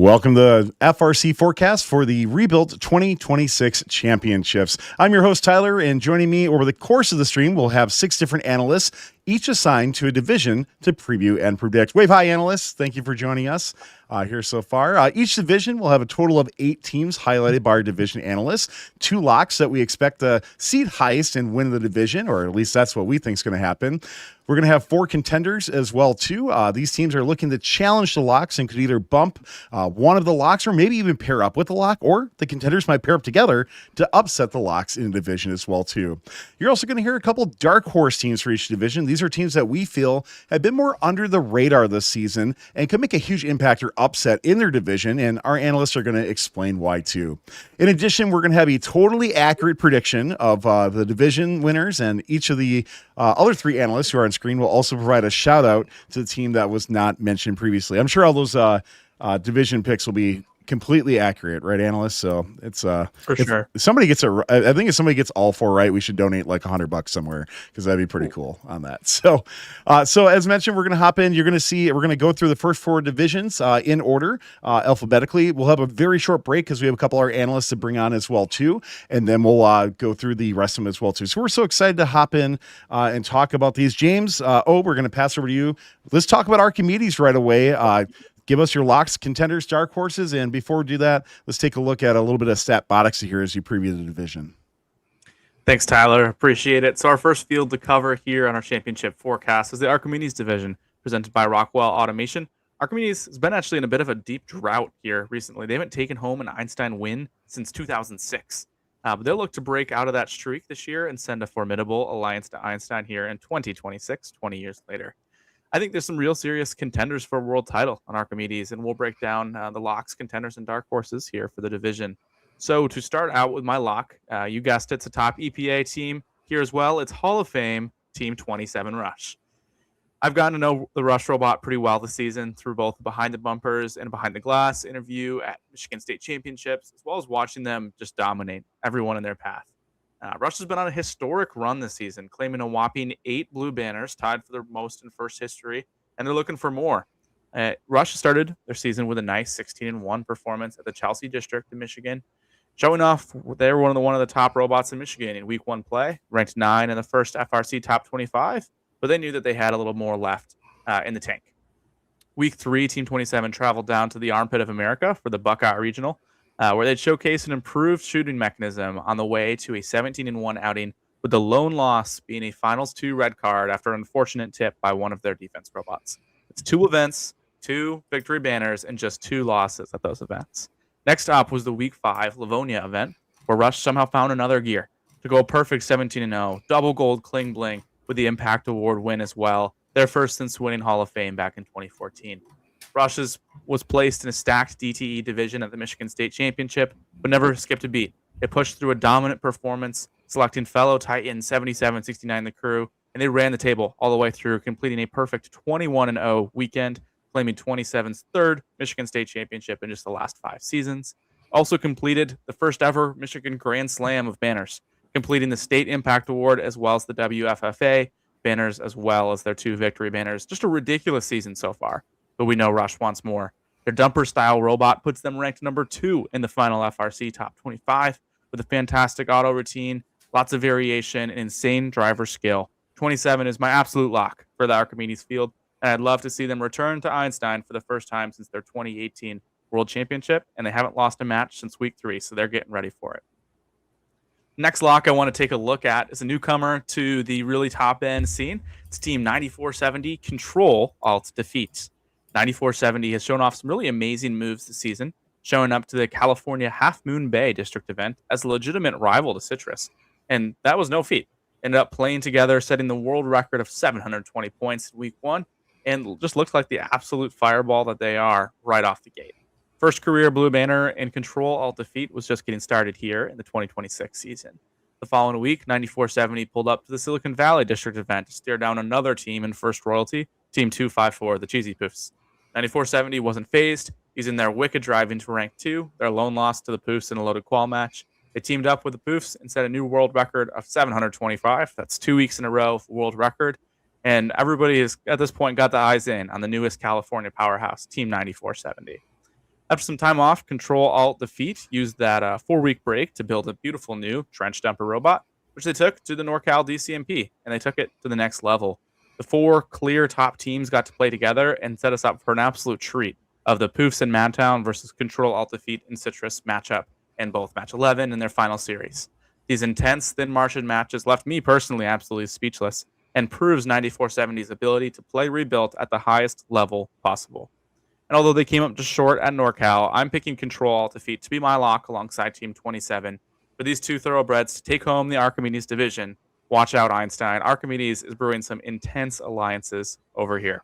Welcome to the FRC Forecast for the Rebuilt 2026 Championships. I'm your host, Tyler, and joining me over the course of the stream, we'll have 6 different analysts, each assigned to a division to preview and predict. Wave hi, analysts. Thank you for joining us here so far. Each division will have a total of 8 teams highlighted by our division analysts, 2 locks that we expect to seed highest and win the division, or at least that's what we think is going to happen. We're going to have 4 contenders as well, too. These teams are looking to challenge the locks and could either bump one of the locks or maybe even pair up with the lock, or the contenders might pair up together to upset the locks in the division as well, too. You're also going to hear a couple dark horse teams for each division. These are teams that we feel have been more under the radar this season and could make a huge impact or upset in their division, and our analysts are going to explain why, too. In addition, we're going to have a totally accurate prediction of the division winners, and each of the other 3 analysts who are on screen will also provide a shout out to the team that was not mentioned previously. I'm sure all those division picks will be completely accurate, right, analysts? So it's for sure. If somebody gets I think if somebody gets all 4 right, we should donate like $100 somewhere, because that'd be pretty cool on that. So as mentioned, we're going to hop in. We're going to go through the first 4 divisions in order alphabetically. We'll have a very short break because we have a couple of our analysts to bring on as well too, and then we'll go through the rest of them as well too. So we're so excited to hop in and talk about these. James, we're going to pass over to you. Let's talk about Archimedes right away. Give us your locks, contenders, dark horses, and before we do that, let's take a look at a little bit of Statbotics here as you preview the division. Thanks, Tyler. Appreciate it. So our first field to cover here on our championship forecast is the Archimedes division, presented by Rockwell Automation. Archimedes has been actually in a bit of a deep drought here recently. They haven't taken home an Einstein win since 2006. But they'll look to break out of that streak this year and send a formidable alliance to Einstein here in 2026, 20 years later. I think there's some real serious contenders for a world title on Archimedes, and we'll break down the locks, contenders, and dark horses here for the division. So to start out with my lock, you guessed it's a top EPA team here as well. It's Hall of Fame Team 27 Rush. I've gotten to know the Rush robot pretty well this season through both behind the bumpers and behind the glass interview at Michigan State Championships, as well as watching them just dominate everyone in their path. Rush has been on a historic run this season, claiming a whopping 8 blue banners, tied for the most in FIRST history, and they're looking for more. Rush started their season with a nice 16-1 performance at the Chelsea District in Michigan, showing off they were one of the top robots in Michigan in Week 1 play, ranked 9 in the first FRC Top 25, but they knew that they had a little more left in the tank. Week 3, Team 27 traveled down to the armpit of America for the Buckeye Regional, where they'd showcase an improved shooting mechanism on the way to a 17-1 outing, with the lone loss being a Finals 2 red card after an unfortunate tip by one of their defense robots. It's 2 events, 2 victory banners, and just 2 losses at those events. Next up was the Week 5 Livonia event, where Rush somehow found another gear to go a perfect 17-0, double gold Kling Bling with the Impact Award win as well, their first since winning Hall of Fame back in 2014. Rush was placed in a stacked DTE division at the Michigan State Championship, but never skipped a beat. It pushed through a dominant performance, selecting fellow Titan 77-69 the crew, and they ran the table all the way through, completing a perfect 21-0 weekend, claiming 27's 3rd Michigan State Championship in just the last 5 seasons. Also completed the first ever Michigan Grand Slam of banners, completing the State Impact Award as well as the WFFA banners, as well as their 2 victory banners. Just a ridiculous season so far, but we know Rush wants more. Their dumper-style robot puts them ranked number 2 in the final FRC Top 25 with a fantastic auto routine, lots of variation, and insane driver skill. 27 is my absolute lock for the Archimedes field, and I'd love to see them return to Einstein for the first time since their 2018 World Championship, and they haven't lost a match since Week 3, so they're getting ready for it. Next lock I want to take a look at is a newcomer to the really top-end scene. It's Team 9470 Control Alt Defeat. 9470 has shown off some really amazing moves this season, showing up to the California Half Moon Bay District event as a legitimate rival to Citrus. And that was no feat. Ended up playing together, setting the world record of 720 points in Week 1, and just looks like the absolute fireball that they are right off the gate. First career blue banner and Control Alt Defeat was just getting started here in the 2026 season. The following week, 9470 pulled up to the Silicon Valley District event to stare down another team in First Royalty, Team 254, the Cheesy Poofs. 9470 wasn't phased, using their wicked drive into rank 2, their lone loss to the Poofs in a loaded qual match. They teamed up with the Poofs and set a new world record of 725. That's 2 weeks in a row for world record. And everybody has, at this point, got the eyes in on the newest California powerhouse, Team 9470. After some time off, Control-Alt-Defeat used that 4-week break to build a beautiful new trench dumper robot, which they took to the NorCal DCMP, and they took it to the next level. The 4 clear top teams got to play together and set us up for an absolute treat of the Poofs and Madtown versus Control-Alt-Defeat and Citrus matchup in both Match 11 and their final series. These intense, thin Martian matches left me personally absolutely speechless and proves 9470's ability to play Rebuilt at the highest level possible. And although they came up just short at NorCal, I'm picking Control-Alt-Defeat to be my lock alongside Team 27 for these 2 thoroughbreds to take home the Archimedes division. Watch out, Einstein. Archimedes is brewing some intense alliances over here.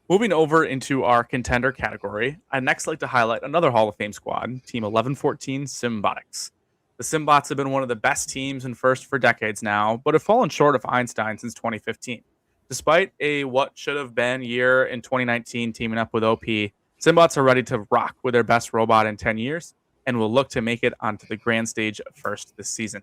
Moving over into our contender category, I'd next like to highlight another Hall of Fame squad, Team 1114 Symbotics. The Symbots have been one of the best teams in First for decades now, but have fallen short of Einstein since 2015. Despite a what should have been year in 2019 teaming up with OP, Symbots are ready to rock with their best robot in 10 years and will look to make it onto the grand stage first this season.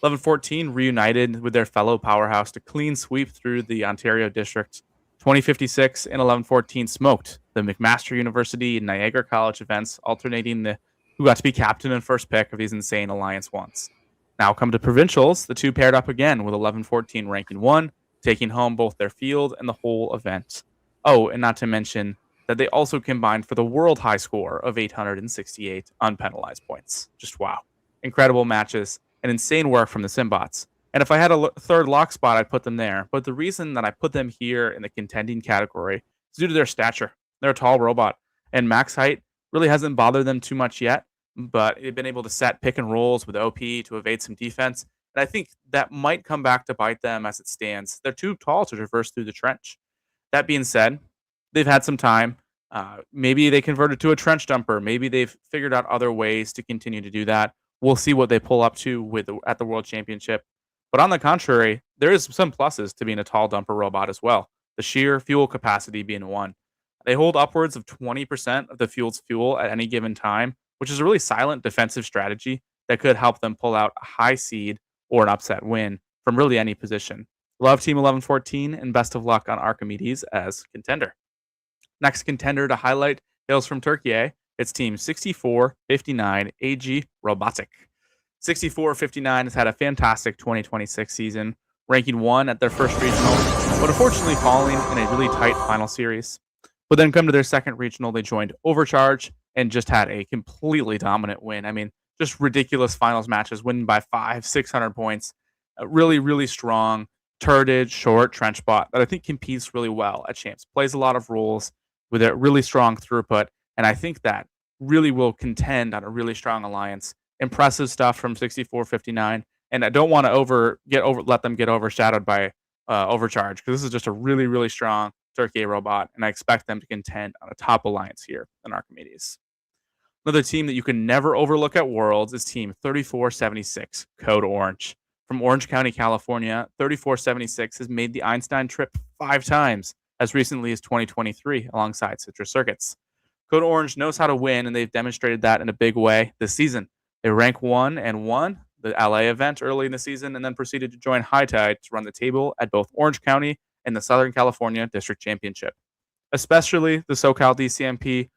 1114 reunited with their fellow powerhouse to clean sweep through the Ontario District. 2056 and 1114 smoked the McMaster University and Niagara College events, alternating the who got to be captain and first pick of these insane Alliance ones. Now come to provincials, the 2 paired up again with 1114 ranking 1, taking home both their field and the whole event. Oh, and not to mention that they also combined for the world high score of 868 unpenalized points. Just wow. Incredible matches and insane work from the Symbots. And if I had a third lock spot, I'd put them there. But the reason that I put them here in the contending category is due to their stature. They're a tall robot, and max height really hasn't bothered them too much yet, but they've been able to set pick and rolls with OP to evade some defense. And I think that might come back to bite them as it stands. They're too tall to traverse through the trench. That being said, they've had some time. Maybe they converted to a trench dumper. Maybe they've figured out other ways to continue to do that. We'll see what they pull up to at the World Championship. But on the contrary, there is some pluses to being a tall dumper robot as well. The sheer fuel capacity being one. They hold upwards of 20% of the field's fuel at any given time, which is a really silent defensive strategy that could help them pull out a high seed or an upset win from really any position. Love Team 1114 and best of luck on Archimedes as contender. Next contender to highlight hails from Turkey. It's Team 6459 AG Robotic. 6459 has had a fantastic 2026 season, ranking 1 at their first regional, but unfortunately falling in a really tight final series. But then come to their second regional, they joined Overcharge and just had a completely dominant win. I mean, just ridiculous finals matches, winning by 500-600 points. Really, really strong, turreted, short trench bot that I think competes really well at Champs. Plays a lot of roles with a really strong throughput, and I think that really will contend on a really strong alliance. Impressive stuff from 6459, and I don't want to let them get overshadowed by Overcharge, because this is just a really, really strong Turkey robot, and I expect them to contend on a top alliance here in Archimedes. Another team that you can never overlook at Worlds is Team 3476, Code Orange. From Orange County, California, 3476 has made the Einstein trip 5 times, as recently as 2023, alongside Citrus Circuits. Code Orange knows how to win, and they've demonstrated that in a big way this season. They rank 1 and won the LA event early in the season, and then proceeded to join High Tide to run the table at both Orange County and the Southern California District Championship. Especially the SoCal DCMP,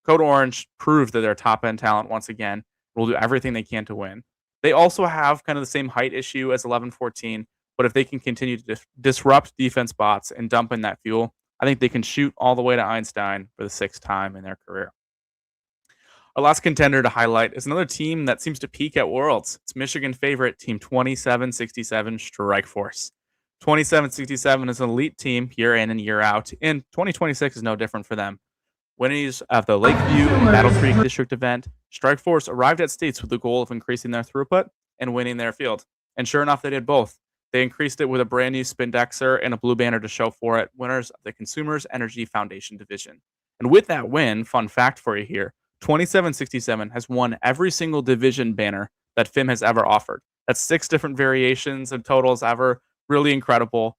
Code Orange proved that they're top-end talent once again. Will do everything they can to win. They also have kind of the same height issue as 1114, but if they can continue to disrupt defense bots and dump in that fuel, I think they can shoot all the way to Einstein for the 6th time in their career. Our last contender to highlight is another team that seems to peak at Worlds. It's Michigan favorite, Team 2767 Strike Force. 2767 is an elite team year in and year out, and 2026 is no different for them. Winners of the Lakeview and Battle Creek District event, Strike Force arrived at States with the goal of increasing their throughput and winning their field. And sure enough, they did both. They increased it with a brand new Spindexer and a blue banner to show for it, winners of the Consumers Energy Foundation division. And with that win, fun fact for you here, 2767 has won every single division banner that FIM has ever offered. That's 6 different variations and totals ever. Really incredible.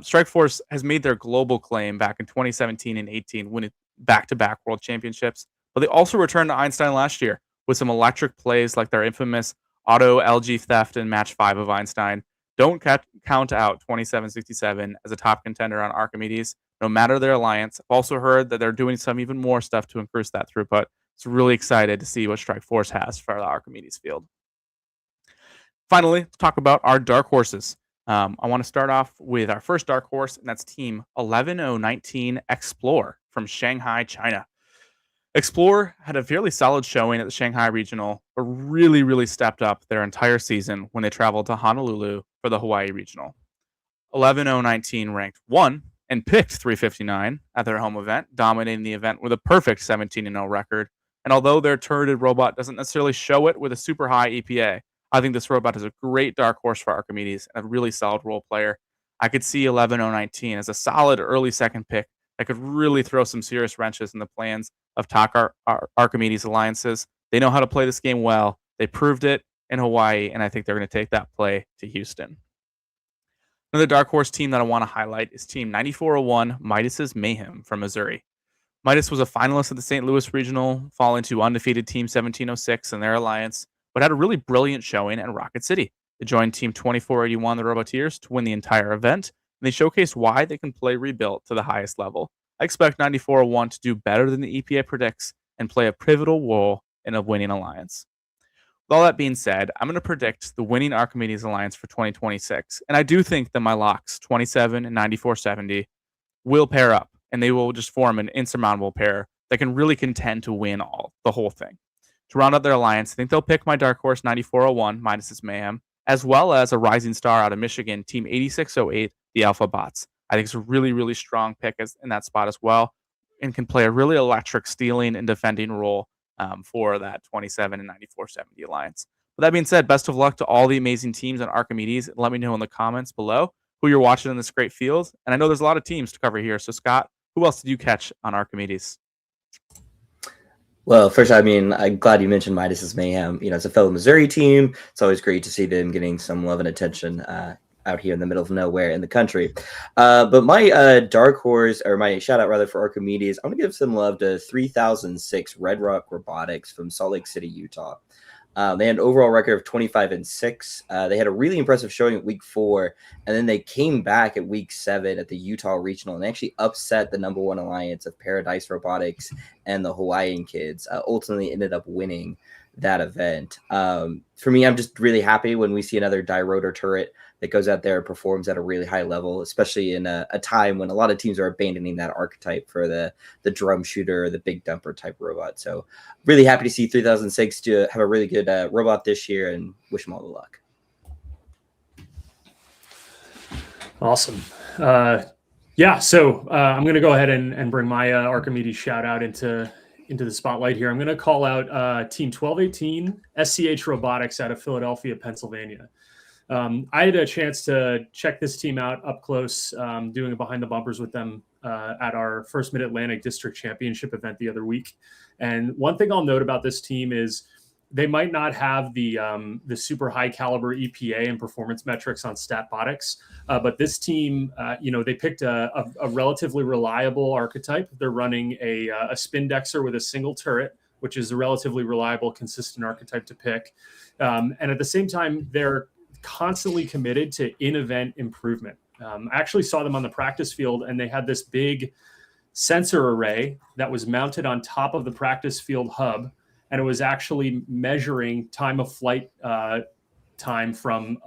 Strike Force has made their global claim back in 2017 and 18, winning back-to-back world championships. But they also returned to Einstein last year with some electric plays like their infamous auto LG theft in match 5 of Einstein. Don't count out 2767 as a top contender on Archimedes. no matter their alliance. I've also heard that they're doing some even more stuff to increase that throughput. So really excited to see what Strike Force has for the Archimedes field. Finally, let's talk about our dark horses. I want to start off with our first dark horse, and that's Team 11019 Explore from Shanghai, China. Explore had a fairly solid showing at the Shanghai Regional, but really stepped up their entire season when they traveled to Honolulu for the Hawaii Regional. 11019 ranked 1 and picked 359 at their home event, dominating the event with a perfect 17-0 record. And although their turreted robot doesn't necessarily show it with a super high EPA, I think this robot is a great dark horse for Archimedes and a really solid role player. I could see 11019 as a solid early second pick that could really throw some serious wrenches in the plans of Archimedes alliances. They know how to play this game well. They proved it in Hawaii, and I think they're going to take that play to Houston. Another dark horse team that I want to highlight is Team 9401 Midas's Mayhem from Missouri. Midas was a finalist at the St. Louis Regional, falling to undefeated Team 1706 in their alliance, but had a really brilliant showing at Rocket City. They joined Team 2481, the Robotiers, to win the entire event, and they showcased why they can play Rebuilt to the highest level. I expect 9401 to do better than the EPA predicts and play a pivotal role in a winning alliance. With all that being said, I'm going to predict the winning Archimedes alliance for 2026, and I do think that my locks, 27 and 9470, will pair up, and they will just form an insurmountable pair that can really contend to win the whole thing. To round out their alliance, I think they'll pick my dark horse 9401, Midas's Mayhem, as well as a rising star out of Michigan, Team 8608, the Alpha Bots. I think it's a really strong pick in that spot as well, and can play a really electric stealing and defending role for that 27 and 9470 alliance. With that being said, best of luck to all the amazing teams on Archimedes. Let me know in the comments below who you're watching in this great field. And I know there's a lot of teams to cover here. So Scott, who else did you catch on Archimedes? Well, first, I'm glad you mentioned Midas's Mayhem. It's a fellow Missouri team. It's always great to see them getting some love and attention out here in the middle of nowhere in the country. But my dark horse, or my shout out rather for Archimedes, I'm going to give some love to 3006 Red Rock Robotics from Salt Lake City, Utah. They had an overall record of 25-6. They had a really impressive showing at week 4, and then they came back at week 7 at the Utah Regional and actually upset the number 1 alliance of Paradise Robotics and the Hawaiian Kids. Ultimately ended up winning that event. For me, I'm just really happy when we see another dirotor turret that goes out there and performs at a really high level, especially in a time when a lot of teams are abandoning that archetype for the drum shooter or the big dumper type robot. So really happy to see 3006 to have a really good robot this year, and wish them all the luck. Awesome. So I'm going to go ahead and bring my Archimedes shout out into the spotlight here. I'm going to call out Team 1218 SCH Robotics out of Philadelphia, Pennsylvania. I had a chance to check this team out up close, doing a behind the bumpers with them at our first Mid-Atlantic District Championship event the other week. And one thing I'll note about this team is they might not have the super high caliber EPA and performance metrics on StatBotics, but this team, they picked a relatively reliable archetype. They're running a Spindexer with a single turret, which is a relatively reliable, consistent archetype to pick. And at the same time, they're constantly committed to in-event improvement. I actually saw them on the practice field, and they had this big sensor array that was mounted on top of the practice field hub, and it was actually measuring time of flight time from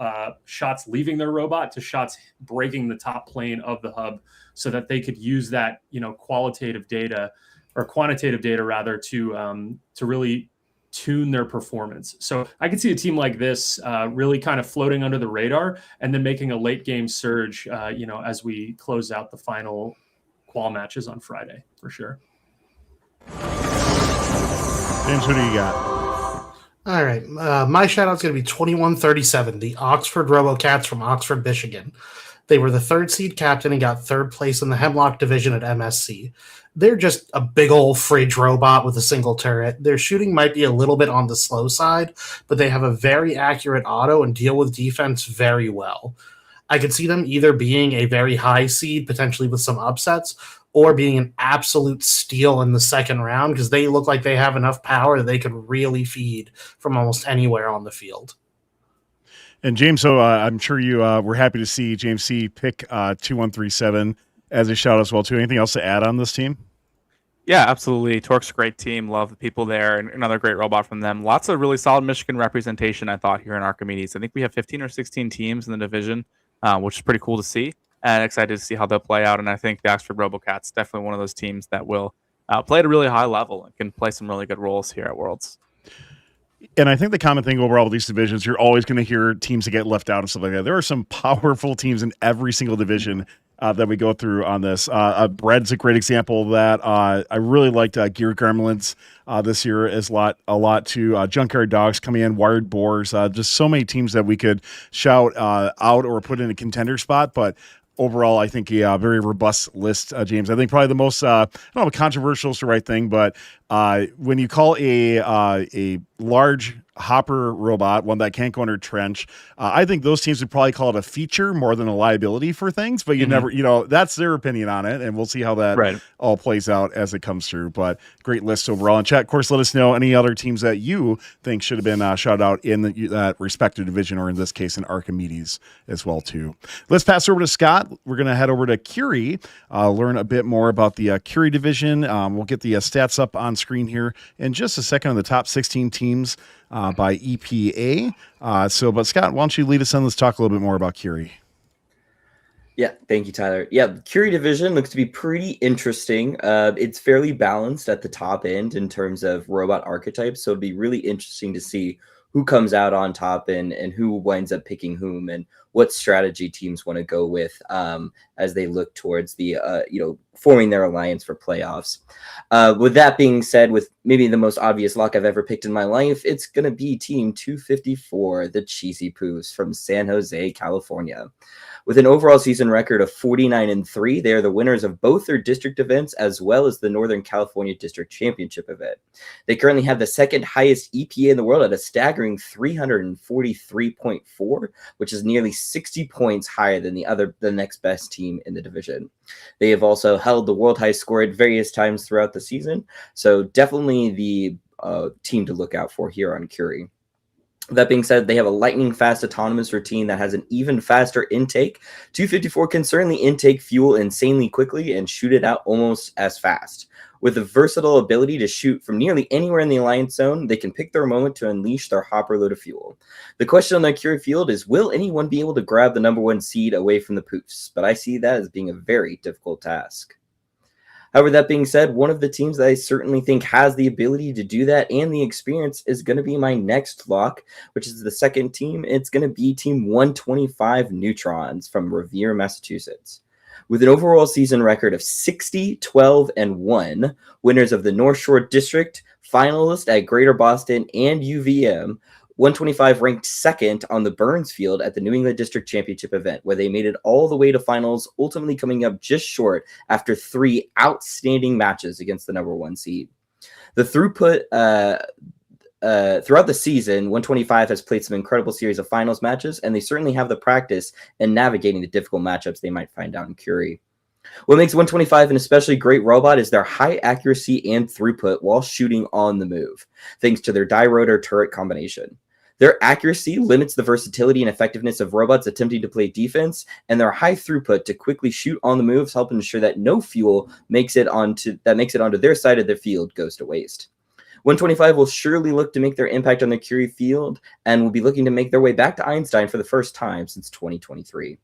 shots leaving their robot to shots breaking the top plane of the hub, so that they could use that quantitative data rather to really tune their performance. So I could see a team like this really kind of floating under the radar and then making a late game surge, as we close out the final qual matches on Friday, for sure. James, who do you got? All right. My shout out is going to be 2137, the Oxford RoboCats from Oxford, Michigan. They were the 3rd seed captain and got 3rd place in the Hemlock division at MSC. They're just a big old fridge robot with a single turret. Their shooting might be a little bit on the slow side, but they have a very accurate auto and deal with defense very well. I could see them either being a very high seed, potentially with some upsets, or being an absolute steal in the second round, because they look like they have enough power that they could really feed from almost anywhere on the field. And James, so I'm sure you were happy to see James C. pick 2137 as a shout as well too. Anything else to add on this team? Yeah, absolutely. Torque's a great team. Love the people there, and another great robot from them. Lots of really solid Michigan representation, I thought, here in Archimedes. I think we have 15 or 16 teams in the division, which is pretty cool to see, and excited to see how they'll play out. And I think the Oxford RoboCats definitely one of those teams that will play at a really high level and can play some really good roles here at Worlds. And I think the common thing overall with these divisions, you're always going to hear teams that get left out and stuff like that. There are some powerful teams in every single division that we go through on this. Bread's a great example of that. I really liked Gear Gremlins this year is a lot to Junkyard Dogs coming in, Wired Boars, just so many teams that we could shout out or put in a contender spot. But overall, I think a very robust list, James. I think probably the most, I don't know if controversial is the right thing, but when you call a large hopper robot, one that can't go under trench, I think those teams would probably call it a feature more than a liability for things, but you never, that's their opinion on it, and we'll see how that all plays out as it comes through. But great list overall. And chat, of course, let us know any other teams that you think should have been shouted out in that respective division, or in this case in Archimedes as well too. Let's pass over to Scott. We're going to head over to Curie, learn a bit more about the Curie division. We'll get the stats up on screen here in just a second on the top 16 teams by EPA. But Scott, why don't you lead us on? Let's talk a little bit more about Curie. Yeah, thank you, Tyler. Yeah, the Curie division looks to be pretty interesting. It's fairly balanced at the top end in terms of robot archetypes, so it'd be really interesting to see who comes out on top and who winds up picking whom, and what strategy teams want to go with as they look towards the forming their alliance for playoffs. With that being said, with maybe the most obvious lock I've ever picked in my life, it's going to be Team 254, the Cheesy Poos from San Jose, California. With an overall season record of 49-3, they are the winners of both their district events as well as the Northern California District Championship event. They currently have the second highest EPA in the world at a staggering 343.4, which is nearly 60 points higher than the next best team in the division. They have also held the world high score at various times throughout the season, so definitely the team to look out for here on Curie. That being said, they have a lightning fast autonomous routine that has an even faster intake. 254 can certainly intake fuel insanely quickly and shoot it out almost as fast. With a versatile ability to shoot from nearly anywhere in the Alliance Zone, they can pick their moment to unleash their hopper load of fuel. The question on the Curie field is, will anyone be able to grab the #1 seed away from the Poofs? But I see that as being a very difficult task. However, that being said, one of the teams that I certainly think has the ability to do that and the experience is going to be my next lock, which is the second team. It's going to be Team 125 Neutrons from Revere, Massachusetts. With an overall season record of 60-12-1, winners of the North Shore District, finalist at Greater Boston and UVM, 125 ranked second on the Burns field at the New England District Championship event, where they made it all the way to finals, ultimately coming up just short after 3 outstanding matches against the #1 seed. The throughput throughout the season, 125 has played some incredible series of finals matches, and they certainly have the practice in navigating the difficult matchups they might find out in Curie. What makes 125 an especially great robot is their high accuracy and throughput while shooting on the move, thanks to their die rotor turret combination. Their accuracy limits the versatility and effectiveness of robots attempting to play defense, and their high throughput to quickly shoot on the moves help ensure that no fuel makes it onto their side of the field goes to waste. 125 will surely look to make their impact on the Curie field and will be looking to make their way back to Einstein for the first time since 2023.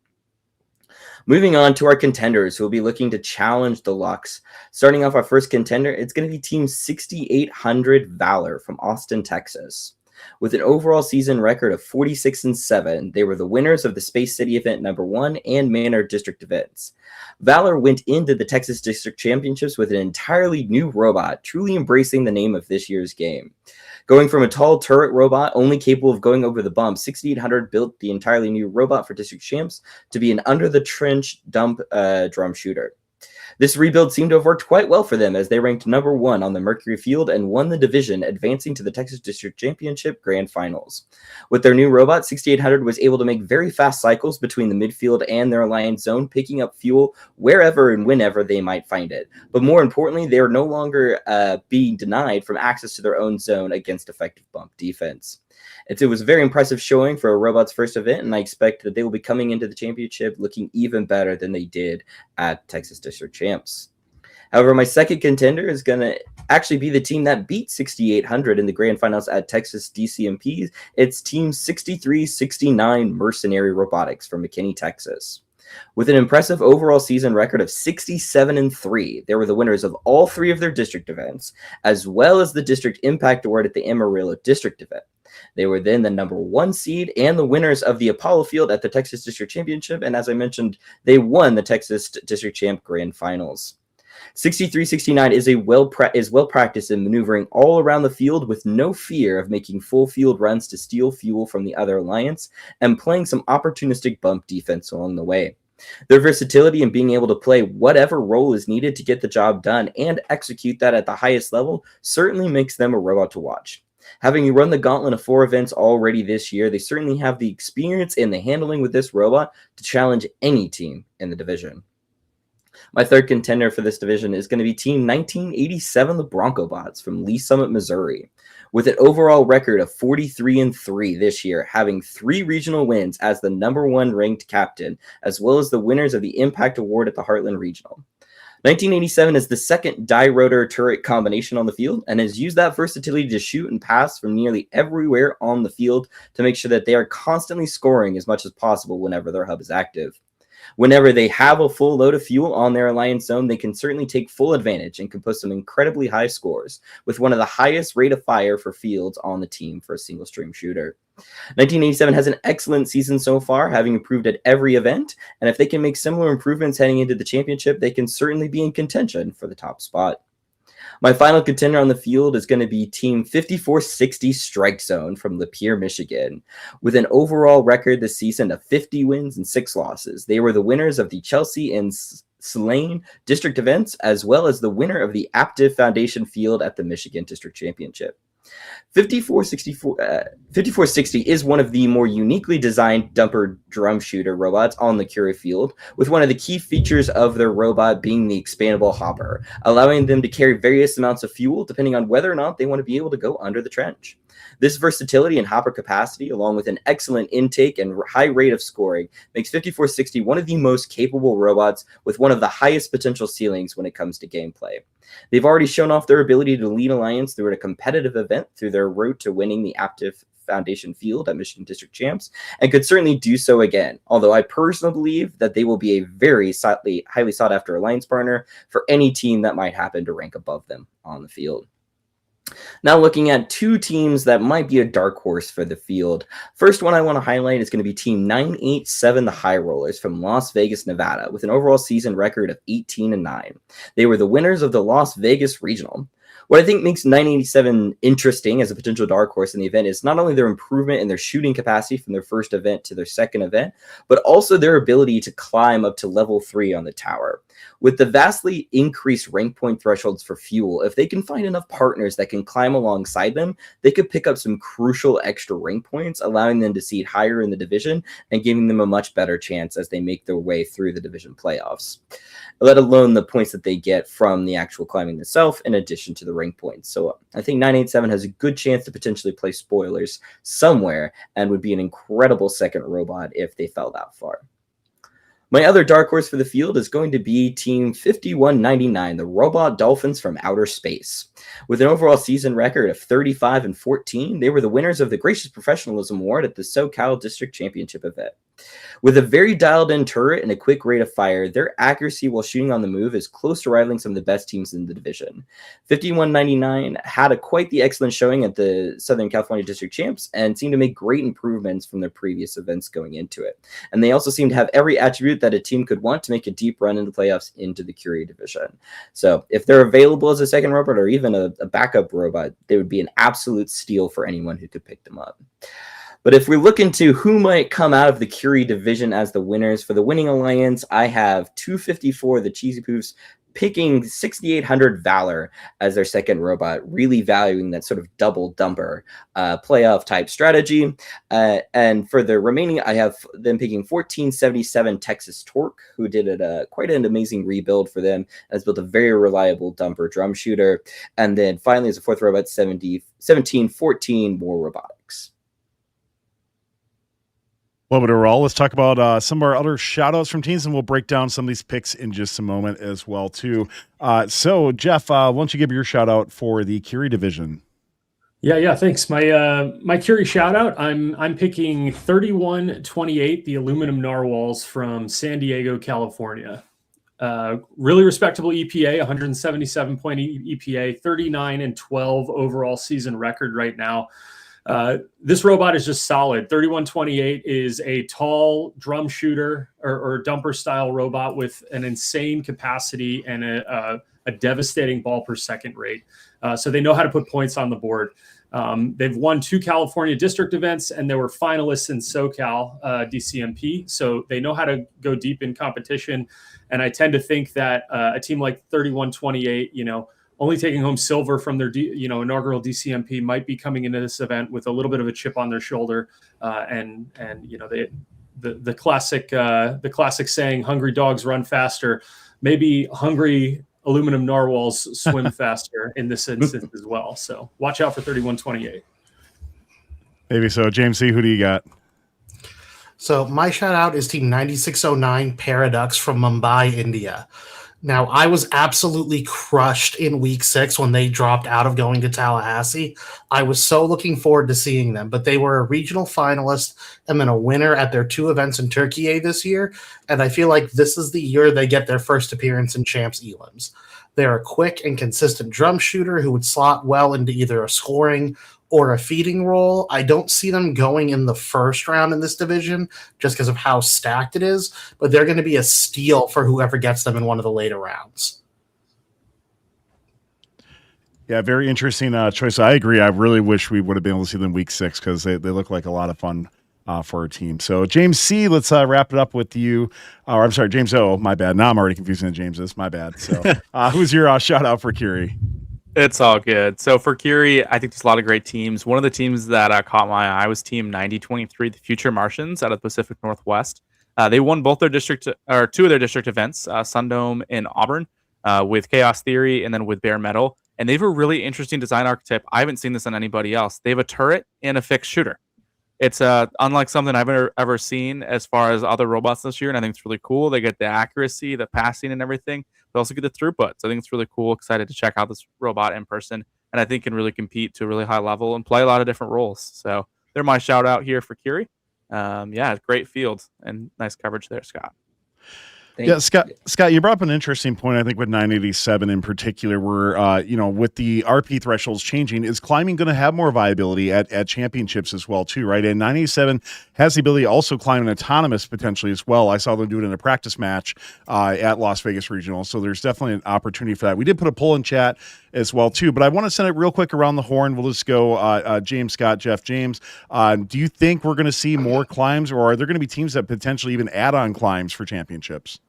Moving on to our contenders who will be looking to challenge the Lux. Starting off our first contender, it's going to be Team 6800 Valor from Austin, Texas. With an overall season record of 46-7, they were the winners of the Space City event #1 and Manor District events. Valor went into the Texas District Championships with an entirely new robot, truly embracing the name of this year's game. Going from a tall turret robot only capable of going over the bump, 6800 built the entirely new robot for District Champs to be an under-the-trench dump drum shooter. This rebuild seemed to have worked quite well for them as they ranked #1 on the Mercury field and won the division, advancing to the Texas District Championship Grand Finals. With their new robot, 6800 was able to make very fast cycles between the midfield and their Alliance Zone, picking up fuel wherever and whenever they might find it. But more importantly, they are no longer being denied from access to their own zone against effective bump defense. It was a very impressive showing for a robot's first event, and I expect that they will be coming into the championship looking even better than they did at Texas District Champs. However, my second contender is going to actually be the team that beat 6,800 in the grand finals at Texas DCMP. It's Team 6369 Mercenary Robotics from McKinney, Texas. With an impressive overall season record of 67-3, they were the winners of all 3 of their district events, as well as the District Impact Award at the Amarillo District event. They were then the number 1 seed and the winners of the Apollo Field at the Texas District Championship, and as I mentioned, they won the Texas District Champ Grand Finals. 6369 is well practiced in maneuvering all around the field with no fear of making full field runs to steal fuel from the other alliance and playing some opportunistic bump defense along the way. Their versatility in being able to play whatever role is needed to get the job done and execute that at the highest level certainly makes them a robot to watch. Having run the gauntlet of 4 events already this year, they certainly have the experience and the handling with this robot to challenge any team in the division. My third contender for this division is going to be Team 1987, the Bronco Bots from Lee Summit, Missouri. With an overall record of 43-3 this year, having 3 regional wins as the number 1 ranked captain, as well as the winners of the Impact Award at the Heartland Regional. 1987 is the second die-rotor turret combination on the field and has used that versatility to shoot and pass from nearly everywhere on the field to make sure that they are constantly scoring as much as possible whenever their hub is active. Whenever they have a full load of fuel on their alliance zone, they can certainly take full advantage and can post some incredibly high scores, with one of the highest rate of fire for fields on the team for a single stream shooter. 1987 has an excellent season so far, having improved at every event, and if they can make similar improvements heading into the championship, they can certainly be in contention for the top spot. My final contender on the field is going to be Team 5460 Strike Zone from Lapeer, Michigan. With an overall record this season of 50 wins and 6 losses, they were the winners of the Chelsea and Slane district events, as well as the winner of the Aptiv Foundation Field at the Michigan District Championship. 5460 is one of the more uniquely designed dumper drum shooter robots on the Curie field, with one of the key features of their robot being the expandable hopper, allowing them to carry various amounts of fuel depending on whether or not they want to be able to go under the trench. This versatility and hopper capacity, along with an excellent intake and high rate of scoring, makes 5460 one of the most capable robots with one of the highest potential ceilings when it comes to gameplay. They've already shown off their ability to lead Alliance through a competitive event through their route to winning the Aptiv Foundation Field at Michigan District Champs, and could certainly do so again, although I personally believe that they will be a very highly sought after Alliance partner for any team that might happen to rank above them on the field. Now looking at 2 teams that might be a dark horse for the field. First one I want to highlight is going to be Team 987, the High Rollers from Las Vegas, Nevada, with an overall season record of 18-9. They were the winners of the Las Vegas Regional. What I think makes 987 interesting as a potential dark horse in the event is not only their improvement in their shooting capacity from their first event to their second event, but also their ability to climb up to level 3 on the tower. With the vastly increased rank point thresholds for fuel, if they can find enough partners that can climb alongside them, they could pick up some crucial extra rank points, allowing them to seed higher in the division and giving them a much better chance as they make their way through the division playoffs, let alone the points that they get from the actual climbing itself in addition to the rank points. So I think 987 has a good chance to potentially play spoilers somewhere and would be an incredible second robot if they fell that far. My other dark horse for the field is going to be Team 5199, the Robot Dolphins from Outer Space. With an overall season record of 35-14, they were the winners of the Gracious Professionalism Award at the SoCal District Championship event. With a very dialed-in turret and a quick rate of fire, their accuracy while shooting on the move is close to rivaling some of the best teams in the division. 5199 had quite the excellent showing at the Southern California District Champs and seemed to make great improvements from their previous events going into it. And they also seem to have every attribute that a team could want to make a deep run into playoffs into the Curie division. So if they're available as a second robot or even a backup robot, they would be an absolute steal for anyone who could pick them up. But if we look into who might come out of the Curie division as the winners, for the winning alliance, I have 254, the Cheesy Poofs, picking 6800 Valor as their second robot, really valuing that sort of double dumper playoff type strategy. And for the remaining, I have them picking 1477 Texas Torque, who did quite an amazing rebuild for them, has built a very reliable dumper drum shooter. And then finally, as a fourth robot, 1714 More Robotics. Well, but overall, let's talk about some of our other shout-outs from teams, and we'll break down some of these picks in just a moment as well, too. So, Jeff, why don't you give your shout-out for the Curie division? Yeah, thanks. My Curie shout out. I'm picking 3128, the aluminum narwhals from San Diego, California. Really respectable EPA, 177 point EPA, 39 and 12 overall season record right now. This robot is just solid. 3128 is a tall drum shooter or dumper style robot with an insane capacity and a devastating ball per second rate. So they know how to put points on the board. They've won 2 California district events, and they were finalists in SoCal DCMP. So they know how to go deep in competition. And I tend to think that a team like 3128, only taking home silver from their inaugural DCMP might be coming into this event with a little bit of a chip on their shoulder. And the classic saying, "Hungry dogs run faster." Maybe hungry aluminum narwhals swim faster in this instance as well. So watch out for 3128. Maybe so. James C., who do you got? So my shout out is Team 9609 Paradox from Mumbai, India. Now, I was absolutely crushed in week 6 when they dropped out of going to Tallahassee. I was so looking forward to seeing them, but they were a regional finalist and then a winner at their 2 events in Turkey this year. And I feel like this is the year they get their first appearance in Champs Elims. They're a quick and consistent drum shooter who would slot well into either a scoring or a feeding role. I don't see them going in the first round in this division just because of how stacked it is, but they're going to be a steal for whoever gets them in one of the later rounds. Yeah, very interesting choice. I agree. I really wish we would have been able to see them week 6 because they look like a lot of fun for our team. So, James C., let's wrap it up with you. Or I'm sorry, James O., my bad. Now I'm already confusing the Jameses. My bad. So, who's your shout out for Curie? It's all good. So for Curie, I think there's a lot of great teams. One of the teams that caught my eye was Team 9023, the Future Martians out of the Pacific Northwest. They won both their district or 2 of their district events, Sundome in Auburn, with Chaos Theory and then with Bare Metal. And they have a really interesting design archetype. I haven't seen this on anybody else. They have a turret and a fixed shooter. It's unlike something I've ever seen as far as other robots this year, and I think it's really cool. They get the accuracy, the passing, and everything. They also get the throughput. So I think it's really cool. Excited to check out this robot in person, and I think can really compete to a really high level and play a lot of different roles. So they're my shout out here for Curie. Great field and nice coverage there, Scott. Yeah, Scott, you brought up an interesting point, I think, with 987 in particular, where, with the RP thresholds changing, is climbing going to have more viability at championships as well, too, right? And 987 has the ability to also climb an autonomous potentially as well. I saw them do it in a practice match at Las Vegas Regional, so there's definitely an opportunity for that. We did put a poll in chat as well, too, but I want to send it real quick around the horn. We'll just go James, Scott, Jeff, James. Do you think we're going to see more climbs, or are there going to be teams that potentially even add on climbs for championships?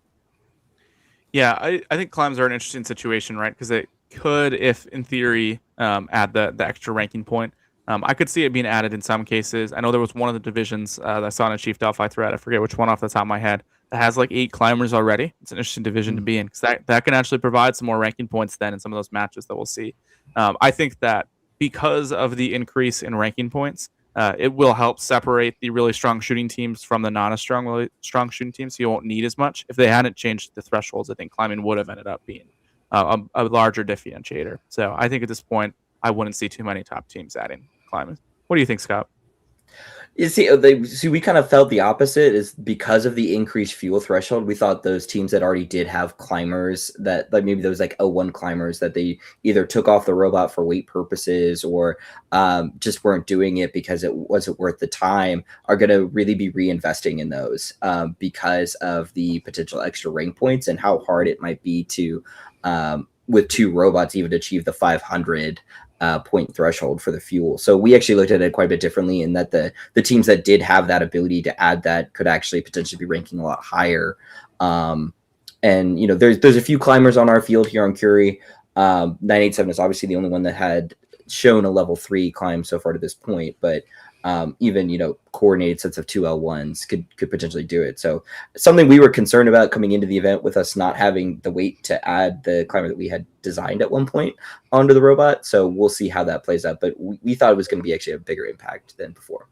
Yeah, I think climbs are an interesting situation, right? Because it could, if in theory, add the extra ranking point. I could see it being added in some cases. I know there was one of the divisions that I saw in a Chief Delphi thread. I forget which one off the top of my head. That has like 8 climbers already. It's an interesting division to be in because that can actually provide some more ranking points then in some of those matches that we'll see. I think that because of the increase in ranking points, it will help separate the really strong shooting teams from the not as strong shooting teams. So you won't need as much. If they hadn't changed the thresholds, I think climbing would have ended up being a larger differentiator. So I think at this point, I wouldn't see too many top teams adding climbing. What do you think, Scott? You see, we kind of felt the opposite. Is because of the increased fuel threshold, we thought those teams that already did have climbers, that like maybe those like 01 climbers that they either took off the robot for weight purposes or just weren't doing it because it wasn't worth the time, are going to really be reinvesting in those because of the potential extra rank points and how hard it might be to with 2 robots even achieve the 500 point threshold for the fuel. So we actually looked at it quite a bit differently in that the teams that did have that ability to add that could actually potentially be ranking a lot higher. And there's a few climbers on our field here on Curie. 987 is obviously the only one that had shown a level 3 climb so far to this point, but even coordinated sets of 2 L1s could potentially do it. So something we were concerned about coming into the event with us not having the weight to add the climber that we had designed at one point onto the robot. So we'll see how that plays out. But we thought it was going to be actually a bigger impact than before.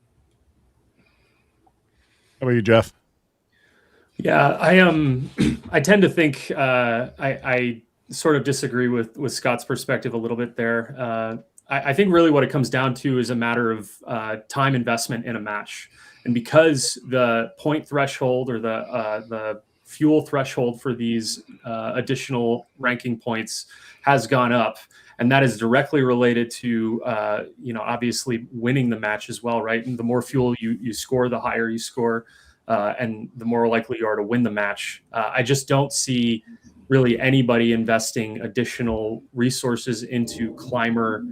How about you, Jeff? Yeah, I tend to think I sort of disagree with Scott's perspective a little bit there. I think really what it comes down to is a matter of time investment in a match, and because the point threshold or the fuel threshold for these additional ranking points has gone up, and that is directly related to obviously winning the match as well, right? And the more fuel you score, the higher you score. And the more likely you are to win the match. I just don't see really anybody investing additional resources into climber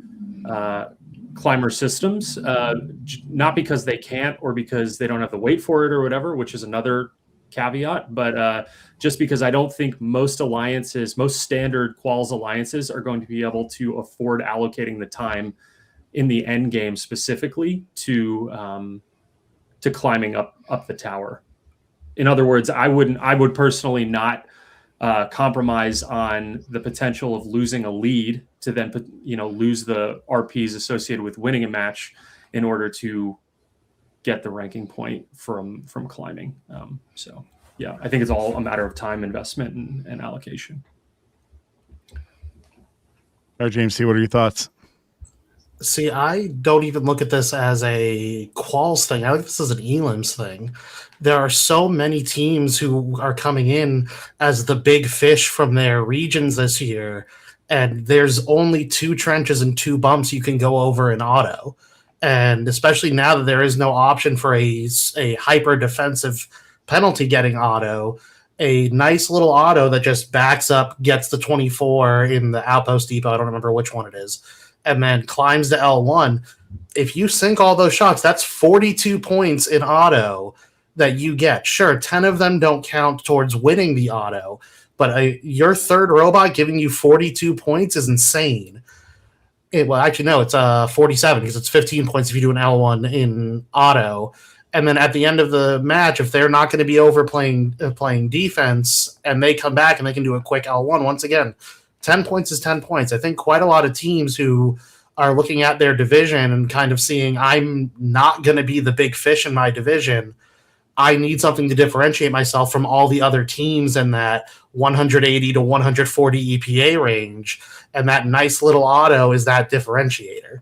systems, not because they can't or because they don't have to wait for it or whatever, which is another caveat, but just because I don't think most standard quals alliances are going to be able to afford allocating the time in the end game specifically to climbing up the tower. In other words, I would personally not compromise on the potential of losing a lead to then lose the RPs associated with winning a match in order to get the ranking point from climbing. So yeah, I think it's all a matter of time investment and allocation. All right, James C., what are your thoughts? See, I don't even look at this as a quals thing. I think this is an elims thing. There are so many teams who are coming in as the big fish from their regions this year, and there's only 2 trenches and 2 bumps you can go over in auto. And especially now that there is no option for a hyper defensive penalty getting auto, a nice little auto that just backs up, gets the 24 in the outpost depot, I don't remember which one it is, and then climbs to L1. If you sink all those shots, that's 42 points in auto that you get. Sure, 10 of them don't count towards winning the auto, but your third robot giving you 42 points is insane. Well, actually, no, it's 47 because it's 15 points if you do an L1 in auto. And then at the end of the match, if they're not going to be playing defense and they come back and they can do a quick L1, once again, 10 points is 10 points. I think quite a lot of teams who are looking at their division and kind of seeing, I'm not going to be the big fish in my division. I need something to differentiate myself from all the other teams in that 180 to 140 EPA range. And that nice little auto is that differentiator.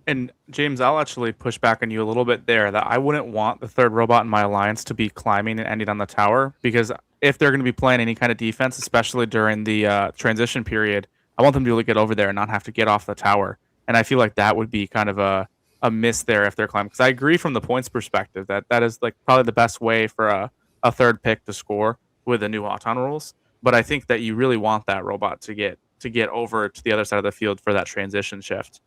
And James, I'll actually push back on you a little bit there that I wouldn't want the third robot in my alliance to be climbing and ending on the tower, because if they're going to be playing any kind of defense, especially during the transition period, I want them to be able to get over there and not have to get off the tower. And I feel like that would be kind of a miss there if they're climbing. Because I agree from the points perspective that is like probably the best way for a third pick to score with the new Auton rules. But I think that you really want that robot to get over to the other side of the field for that transition shift.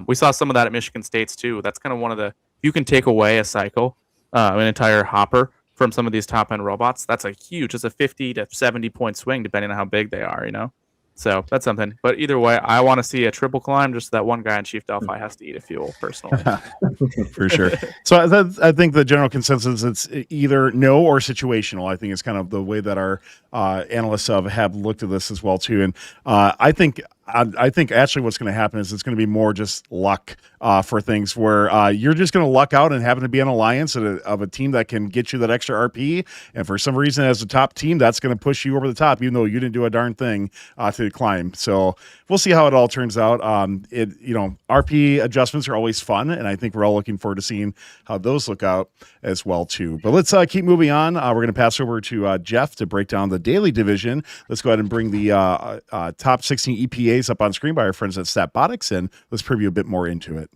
We saw some of that at Michigan State's too. That's kind of one of the, you can take away a cycle, an entire hopper from some of these top end robots. That's it's a 50 to 70 point swing depending on how big they are, So that's something. But either way, I want to see a triple climb. Just that one guy in Chief Delphi has to eat a fuel personally. For sure. So I think the general consensus, it's either no or situational. I think it's kind of the way that our analysts have looked at this as well too. And I think actually what's going to happen is it's going to be more just luck for things where you're just going to luck out and happen to be an alliance of a team that can get you that extra RP. And for some reason, as a top team, that's going to push you over the top, even though you didn't do a darn thing to climb. So we'll see how it all turns out. RP adjustments are always fun, and I think we're all looking forward to seeing how those look out as well too. But let's keep moving on. We're going to pass over to Jeff to break down the Daly division. Let's go ahead and bring the top 16 EPAs up on screen by our friends at Robotics, and let's preview a bit more into it.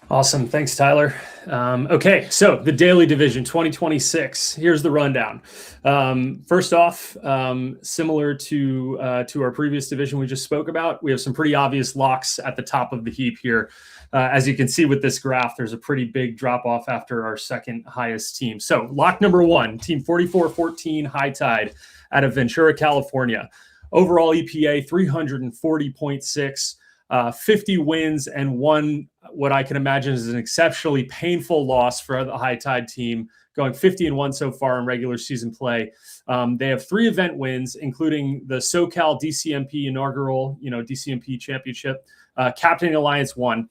Awesome. Thanks, Tyler. Okay, so the Daly division 2026. Here's the rundown. First off, similar to our previous division we just spoke about, we have some pretty obvious locks at the top of the heap here. As you can see with this graph, there's a pretty big drop off after our second highest team. So lock number 1, team 4414 High Tide out of Ventura, California. Overall EPA 340.6, 50 wins and one, what I can imagine is an exceptionally painful loss for the High Tide team, going 50-1 so far in regular season play. They have 3 event wins, including the SoCal DCMP inaugural, DCMP championship, Captain Alliance 1.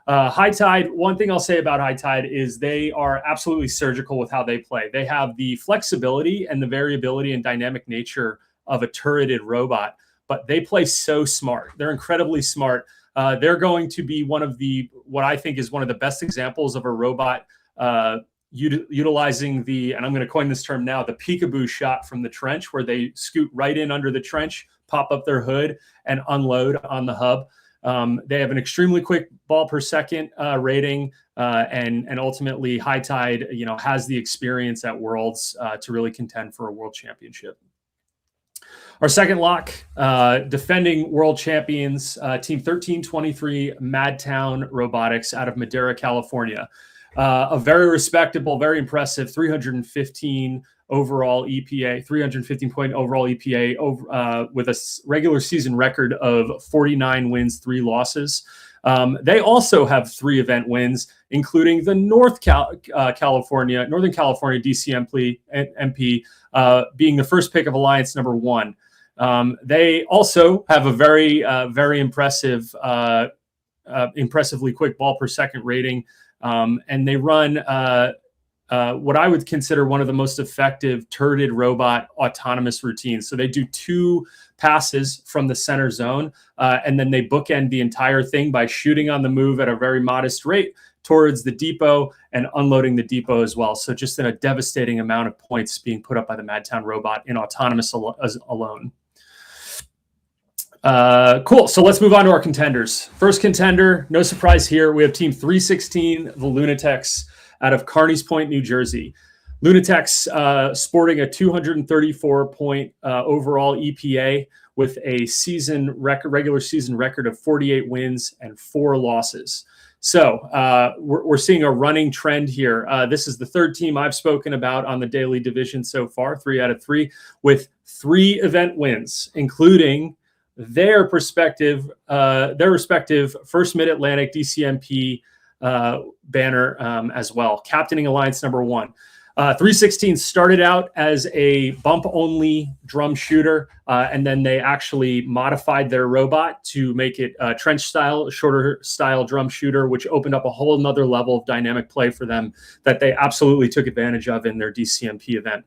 High Tide, one thing I'll say about High Tide is they are absolutely surgical with how they play. They have the flexibility and the variability and dynamic nature of a turreted robot, but they play so smart. They're incredibly smart. They're going to be what I think is one of the best examples of a robot utilizing and I'm going to coin this term now, the peekaboo shot from the trench, where they scoot right in under the trench, pop up their hood, and unload on the hub. They have an extremely quick ball per second rating, and ultimately High Tide, has the experience at Worlds to really contend for a world championship. Our second lock, defending world champions, Team 1323 Madtown Robotics out of Madera, California. A very respectable, very impressive 315 overall EPA, 315-point overall EPA with a regular season record of 49 wins, 3 losses. They also have 3 event wins, including the Northern California DCMP MP being the first pick of Alliance number 1. They also have a very impressive, impressively quick ball per second rating, and they run what I would consider one of the most effective turreted robot autonomous routines. So they do 2 passes from the center zone, and then they bookend the entire thing by shooting on the move at a very modest rate towards the depot and unloading the depot as well. So just a devastating amount of points being put up by the Madtown robot in autonomous alone. Cool. So let's move on to our contenders. First contender, no surprise here. We have Team 316, the Lunatics, out of Carneys Point, New Jersey. Lunatics sporting a 234-point overall EPA with a regular season record of 48 wins and 4 losses. So we're seeing a running trend here. This is the 3rd team I've spoken about on the Daly division so far, 3 out of 3, with 3 event wins, including their respective first Mid-Atlantic DCMP banner as well, captaining Alliance number 1. 316 started out as a bump-only drum shooter, and then they actually modified their robot to make it a trench-style, shorter-style drum shooter, which opened up a whole nother level of dynamic play for them that they absolutely took advantage of in their DCMP event.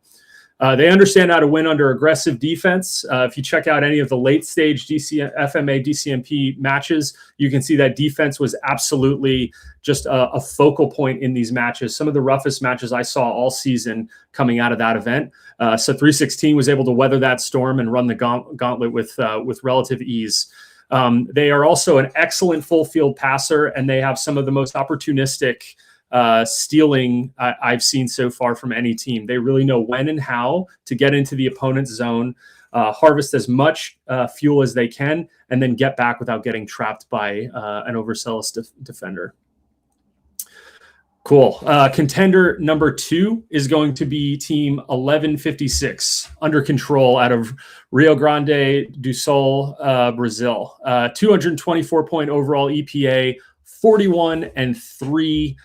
They understand how to win under aggressive defense. If you check out any of the late-stage FMA DCMP matches, you can see that defense was absolutely just a focal point in these matches. Some of the roughest matches I saw all season coming out of that event. So 316 was able to weather that storm and run the gauntlet with relative ease. They are also an excellent full-field passer, and they have some of the most opportunistic stealing I've seen so far from any team. They really know when and how to get into the opponent's zone, harvest as much fuel as they can, and then get back without getting trapped by an overzealous defender. Cool. Contender number 2 is going to be Team 1156, under control out of Rio Grande do Sul, Brazil. 224-point overall EPA, 41-3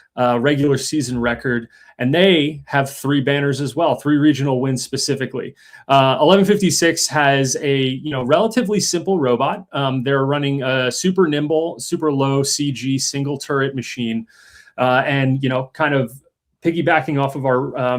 regular season record, and they have 3 banners as well, 3 regional wins specifically. 1156 has a relatively simple robot. They're running a super nimble, super low CG single turret machine, and kind of piggybacking off of our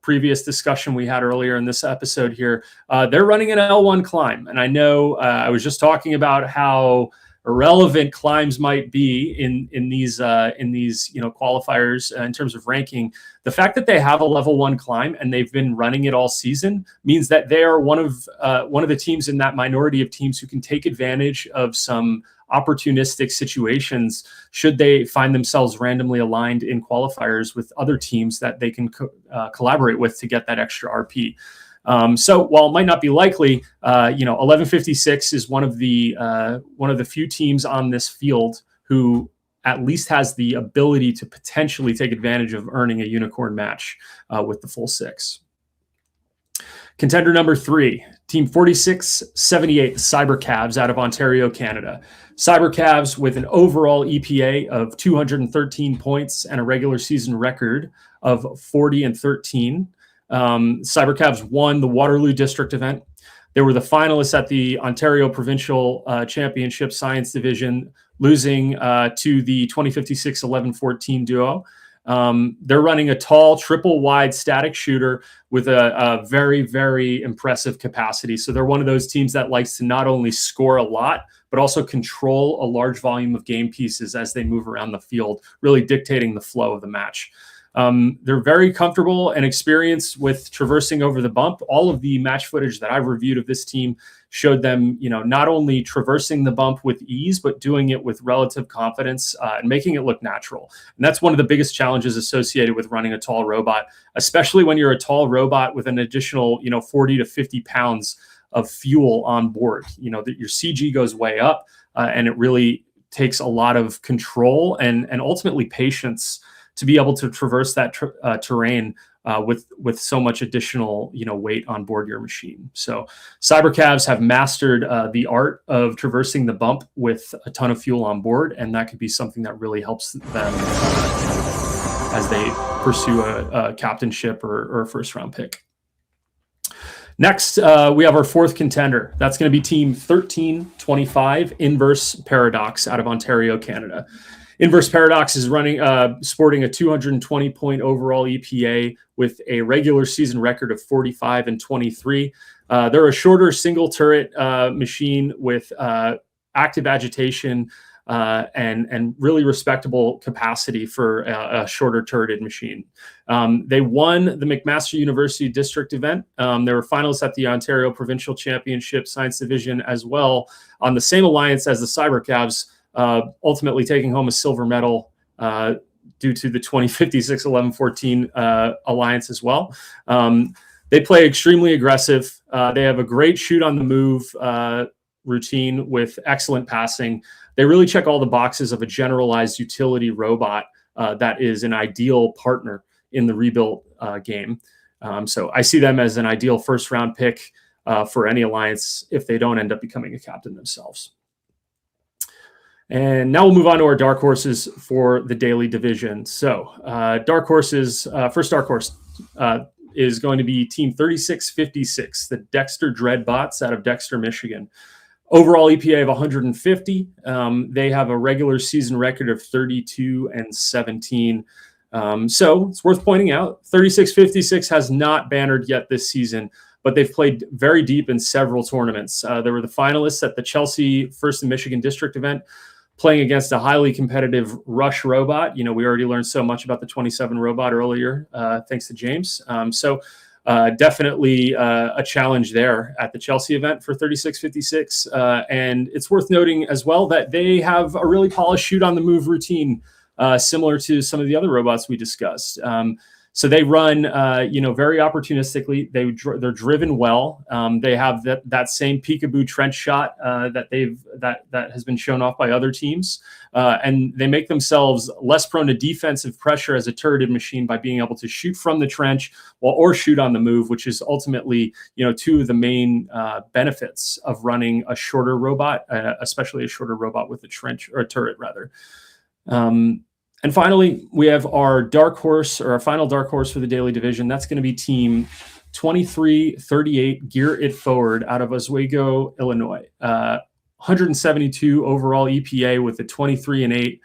previous discussion we had earlier in this episode here. They're running an L1 climb, and I know I was just talking about how irrelevant climbs might be in these qualifiers in terms of ranking. The fact that they have a level 1 climb and they've been running it all season means that they are one of the teams in that minority of teams who can take advantage of some opportunistic situations should they find themselves randomly aligned in qualifiers with other teams that they can collaborate with to get that extra RP. So while it might not be likely, 1156 is one of the few teams on this field who at least has the ability to potentially take advantage of earning a unicorn match with the full 6. Contender number 3, Team 4678 Cybercavs out of Ontario, Canada. Cybercavs with an overall EPA of 213 points and a regular season record of 40-13. Cybercavs won the Waterloo District event. They were the finalists at the Ontario Provincial Championship Science Division, losing to the 2056 1114 duo. They're running a tall, triple wide static shooter with a very, very impressive capacity. So they're one of those teams that likes to not only score a lot, but also control a large volume of game pieces as they move around the field, really dictating the flow of the match. They're very comfortable and experienced with traversing over the bump. All of the match footage that I've reviewed of this team showed them, not only traversing the bump with ease, but doing it with relative confidence and making it look natural. And that's one of the biggest challenges associated with running a tall robot, especially when you're a tall robot with an additional, 40 to 50 pounds of fuel on board. That your CG goes way up, and it really takes a lot of control and ultimately patience to be able to traverse that terrain with so much additional weight on board your machine. So Cybercavs have mastered the art of traversing the bump with a ton of fuel on board, and that could be something that really helps them as they pursue a captainship or a first round pick. Next, we have our fourth contender. That's going to be Team 1325 Inverse Paradox out of Ontario, Canada. Inverse Paradox is sporting a 220-point overall EPA with a regular season record of 45-23. They're a shorter single turret machine with active agitation and really respectable capacity for a shorter turreted machine. They won the McMaster University District event. They were finalists at the Ontario Provincial Championship Science Division as well on the same alliance as the Cybercavs, ultimately taking home a silver medal due to the 2056 1114 alliance as well. They play extremely aggressive. They have a great shoot on the move routine with excellent passing. They really check all the boxes of a generalized utility robot that is an ideal partner in the rebuilt game. So I see them as an ideal first round pick for any alliance if they don't end up becoming a captain themselves. And now we'll move on to our dark horses for the Daly division. So dark horses, first dark horse is going to be Team 3656, the Dexter Dreadbots out of Dexter, Michigan. Overall EPA of 150. They have a regular season record of 32-17. So it's worth pointing out, 3656 has not bannered yet this season, but they've played very deep in several tournaments. They were the finalists at the Chelsea First and Michigan District event, playing against a highly competitive Rush robot. We already learned so much about the 27 robot earlier, thanks to James. Definitely a challenge there at the Chelsea event for 3656. And it's worth noting as well that they have a really polished shoot on the move routine, similar to some of the other robots we discussed. So they run, very opportunistically. They're driven well. They have that same peekaboo trench shot that has been shown off by other teams, and they make themselves less prone to defensive pressure as a turreted machine by being able to shoot from the trench or shoot on the move, which is ultimately two of the main benefits of running a shorter robot, especially a shorter robot with a trench or a turret rather. And finally, we have our dark horse, or our final dark horse for the Daly division. That's going to be Team 2338 Gear It Forward out of Oswego, Illinois. 172 overall EPA with a 23-8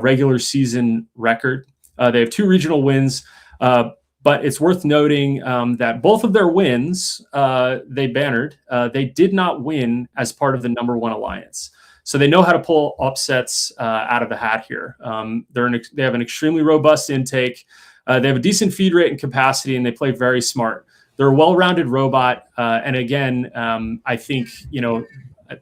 regular season record. They have 2 regional wins, but it's worth noting that both of their wins they bannered. They did not win as part of the number 1 alliance. So they know how to pull upsets out of the hat here. They have an extremely robust intake. They have a decent feed rate and capacity, and they play very smart. They're a well-rounded robot. And again, I think,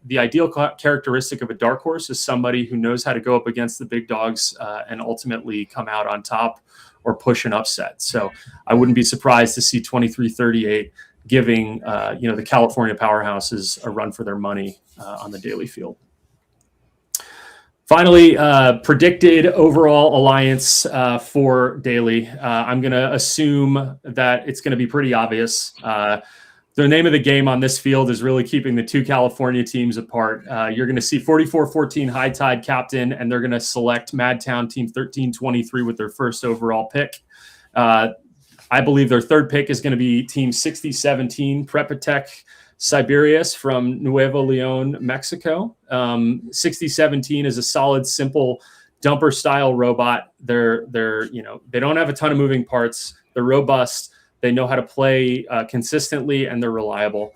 the ideal characteristic of a dark horse is somebody who knows how to go up against the big dogs and ultimately come out on top or push an upset. So I wouldn't be surprised to see 2338 giving, the California powerhouses a run for their money on the Daly field. Finally, predicted overall alliance for Daly. I'm going to assume that it's going to be pretty obvious. The name of the game on this field is really keeping the 2 California teams apart. You're going to see 44-14 High Tide captain, and they're going to select Madtown Team 1323 with their first overall pick. I believe their third pick is going to be Team 6017 Prepatech Siberius from Nuevo Leon, Mexico. 6017 is a solid, simple dumper style robot. They're they don't have a ton of moving parts. They're robust. They know how to play consistently, and they're reliable.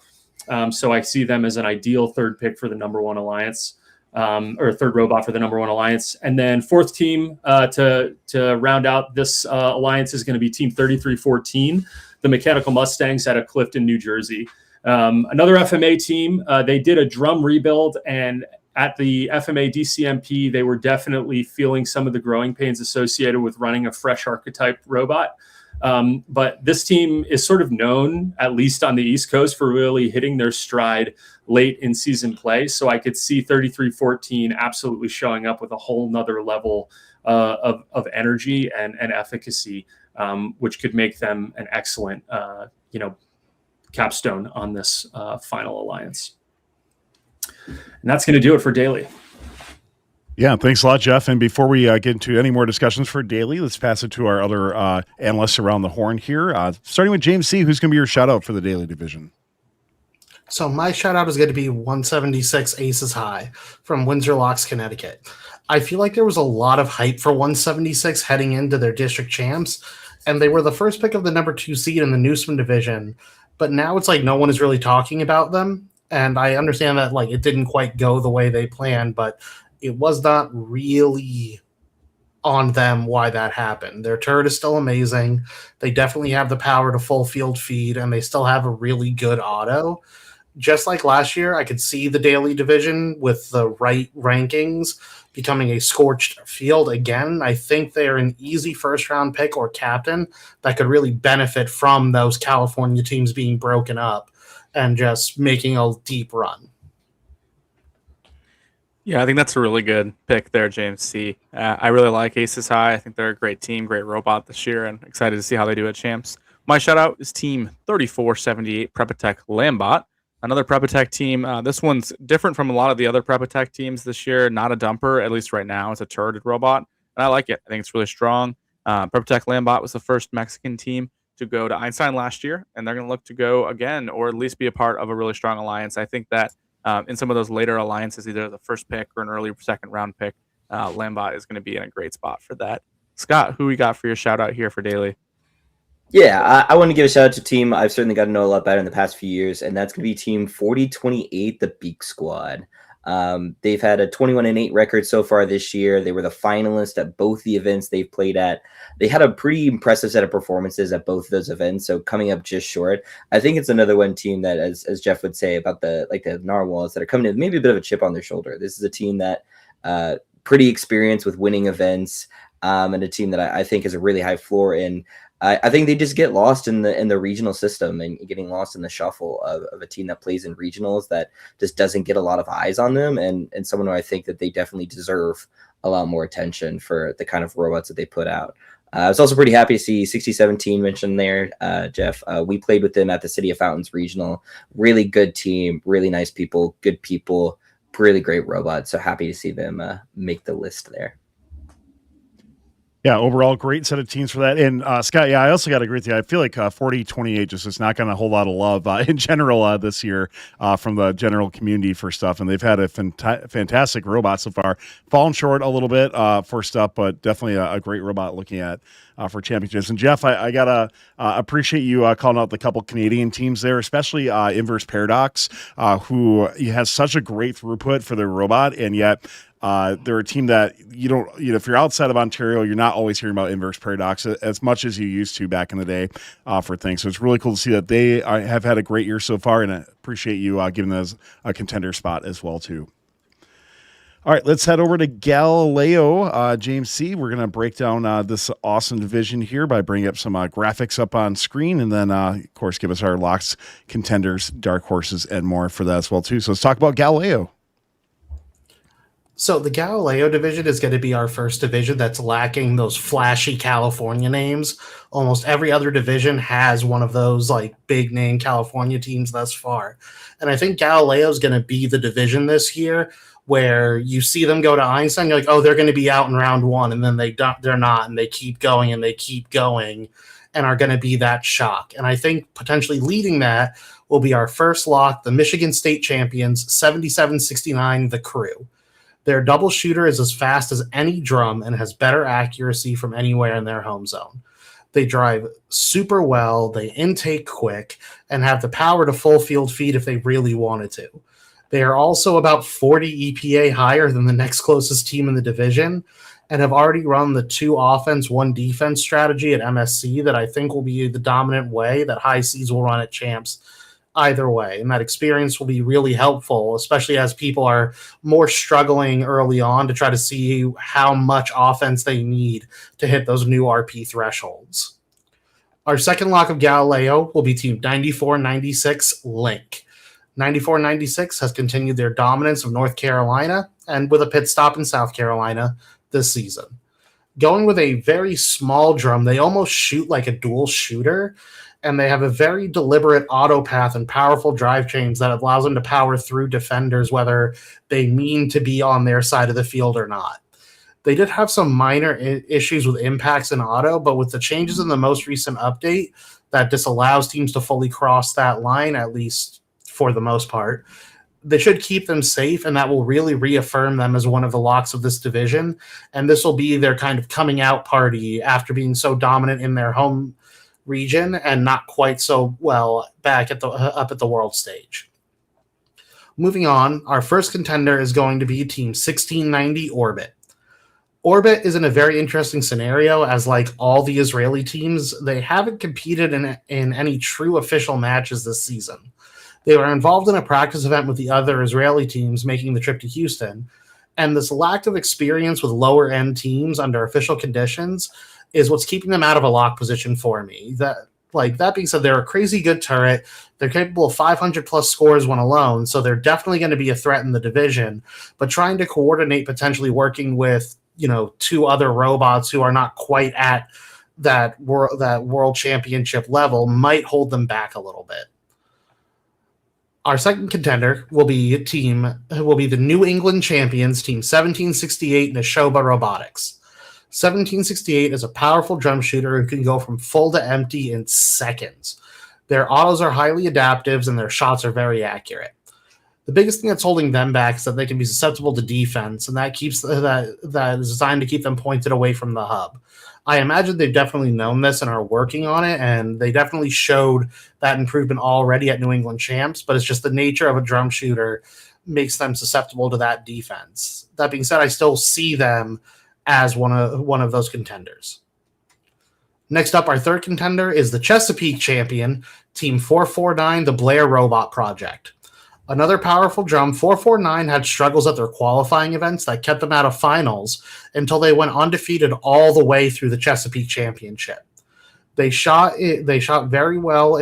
So I see them as an ideal third pick for the number one alliance, or third robot for the number one alliance. And then fourth team to round out this alliance is going to be Team 3314, the Mechanical Mustangs out of Clifton, New Jersey. Another FMA team. They did a drum rebuild, and at the FMA DCMP, they were definitely feeling some of the growing pains associated with running a fresh archetype robot. But this team is sort of known, at least on the East Coast, for really hitting their stride late in season play. So I could see 3314 absolutely showing up with a whole nother level of energy and efficacy, which could make them an excellent, capstone on this final alliance. And that's going to do it for Daly. Yeah, thanks a lot, Jeff. And before we get into any more discussions for Daly, let's pass it to our other analysts around the horn here. Starting with James C., who's going to be your shout out for the Daly division? So my shout out is going to be 176 Aces High from Windsor Locks, Connecticut. I feel like there was a lot of hype for 176 heading into their district champs, and they were the first pick of the number 2 seed in the Newsman division. But now it's like no one is really talking about them. And I understand that like it didn't quite go the way they planned, but it was not really on them why that happened. Their turret is still amazing. They definitely have the power to full field feed, and they still have a really good auto. Just like last year, I could see the Daly division with the right rankings becoming a scorched field again. I think they're an easy first-round pick or captain that could really benefit from those California teams being broken up and just making a deep run. Yeah, I think that's a really good pick there, James C. I really like Aces High. I think they're a great team, great robot this year, and excited to see how they do at champs. My shout out is Team 3478 Prepatech Lambot. Another Prepatech team. This one's different from a lot of the other Prepatech teams this year. Not a dumper, at least right now. It's a turreted robot, and I like it. I think it's really strong. Prepatech Lambot was the first Mexican team to go to Einstein last year, and they're going to look to go again, or at least be a part of a really strong alliance. I think that in some of those later alliances, either the first pick or an early second round pick, Lambot is going to be in a great spot for that. Scott, who we got for your shout out here for Daly? Yeah, I want to give a shout out to a team I've certainly got to know a lot better in the past few years, and that's going to be Team 4028, the Beak Squad. They've had a 21-8 record so far this year. They were the finalists at both the events they've played at. They had a pretty impressive set of performances at both of those events, so coming up just short. I think it's another one team that, as Jeff would say about the Narwhals, that are coming in maybe a bit of a chip on their shoulder. This is a team that pretty experienced with winning events, and a team that I think has a really high floor in. I think they just get lost in the regional system and getting lost in the shuffle of a team that plays in regionals that just doesn't get a lot of eyes on them, and someone who I think that they definitely deserve a lot more attention for the kind of robots that they put out. I was also pretty happy to see 6017 mentioned there, Jeff. We played with them at the City of Fountains Regional. Really good team, really nice people, good people, really great robots. So happy to see them make the list there. Yeah, overall, great set of teams for that. And Scott, yeah, I also got to agree with you. I feel like 4028 just is not getting a whole lot of love in general this year from the general community for stuff. And they've had a fantastic robot so far. Fallen short a little bit for stuff, but definitely a great robot looking at for championships. And Jeff, I got to appreciate you calling out the couple Canadian teams there, especially Inverse Paradox, who has such a great throughput for their robot, and yet they're a team that if you're outside of Ontario, you're not always hearing about Inverse Paradox as much as you used to back in the day for things. So it's really cool to see that they have had a great year so far, and I appreciate you giving them a contender spot as well too. All right, let's head over to Galileo. James C., we're going to break down this awesome division here by bringing up some graphics up on screen, and then, of course, give us our locks, contenders, dark horses, and more for that as well too. So let's talk about Galileo. So the Galileo division is going to be our first division that's lacking those flashy California names. Almost every other division has one of those like big name California teams thus far. And I think Galileo is going to be the division this year where you see them go to Einstein, you're like, oh, they're going to be out in round one. And then they're not, and they keep going and they keep going and are going to be that shock. And I think potentially leading that will be our first lock, the Michigan State champions, 7769, the Crew. Their double shooter is as fast as any drum and has better accuracy from anywhere in their home zone. They drive super well, they intake quick, and have the power to full field feed if they really wanted to. They are also about 40 EPA higher than the next closest team in the division and have already run the 2 offense, 1 defense strategy at MSC that I think will be the dominant way that high seeds will run at champs either way. And that experience will be really helpful, especially as people are more struggling early on to try to see how much offense they need to hit those new RP thresholds. Our second lock of Galileo will be team 9496 Link. 9496 has continued their dominance of North Carolina and with a pit stop in South Carolina this season. Going with a very small drum, they almost shoot like a dual shooter, and they have a very deliberate auto path and powerful drive chains that allows them to power through defenders, whether they mean to be on their side of the field or not. They did have some minor issues with impacts in auto, but with the changes in the most recent update that disallows teams to fully cross that line, at least for the most part, they should keep them safe, and that will really reaffirm them as one of the locks of this division. And this will be their kind of coming out party after being so dominant in their home region and not quite so well back at the up at the world stage. Moving on, our first contender is going to be team 1690 Orbit. Orbit is in a very interesting scenario as, like all the Israeli teams, they haven't competed in any true official matches this season. They were involved in a practice event with the other Israeli teams making the trip to Houston, and this lack of experience with lower-end teams under official conditions is what's keeping them out of a lock position for me. That being said, they're a crazy good turret. They're capable of 500-plus scores when alone, so they're definitely going to be a threat in the division. But trying to coordinate potentially working with 2 other robots who are not quite at that world championship level might hold them back a little bit. Our second contender will be the New England champions, team 1768 Neshoba Robotics. 1768 is a powerful drum shooter who can go from full to empty in seconds. Their autos are highly adaptive and their shots are very accurate. The biggest thing that's holding them back is that they can be susceptible to defense, and that is designed to keep them pointed away from the hub. I imagine they've definitely known this and are working on it, and they definitely showed that improvement already at New England Champs, but it's just the nature of a drum shooter makes them susceptible to that defense. That being said, I still see them as one of those contenders. Next up, our third contender is the Chesapeake champion, Team 449, the Blair Robot Project. Another powerful drum, 449 had struggles at their qualifying events that kept them out of finals until they went undefeated all the way through the Chesapeake Championship. They shot very well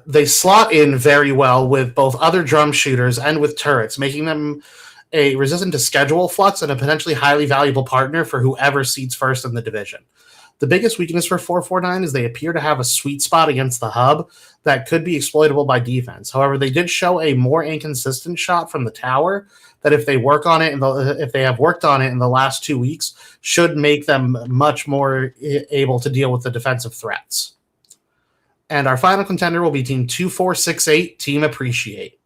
they slot in very well with both other drum shooters and with turrets, making them a resistant to schedule flux and a potentially highly valuable partner for whoever seeds first in the division. The biggest weakness for 449 is they appear to have a sweet spot against the hub that could be exploitable by defense. However, they did show a more inconsistent shot from the tower that if they have worked on it in the last 2 weeks, should make them much more able to deal with the defensive threats. And our final contender will be Team 2468, Team Appreciate.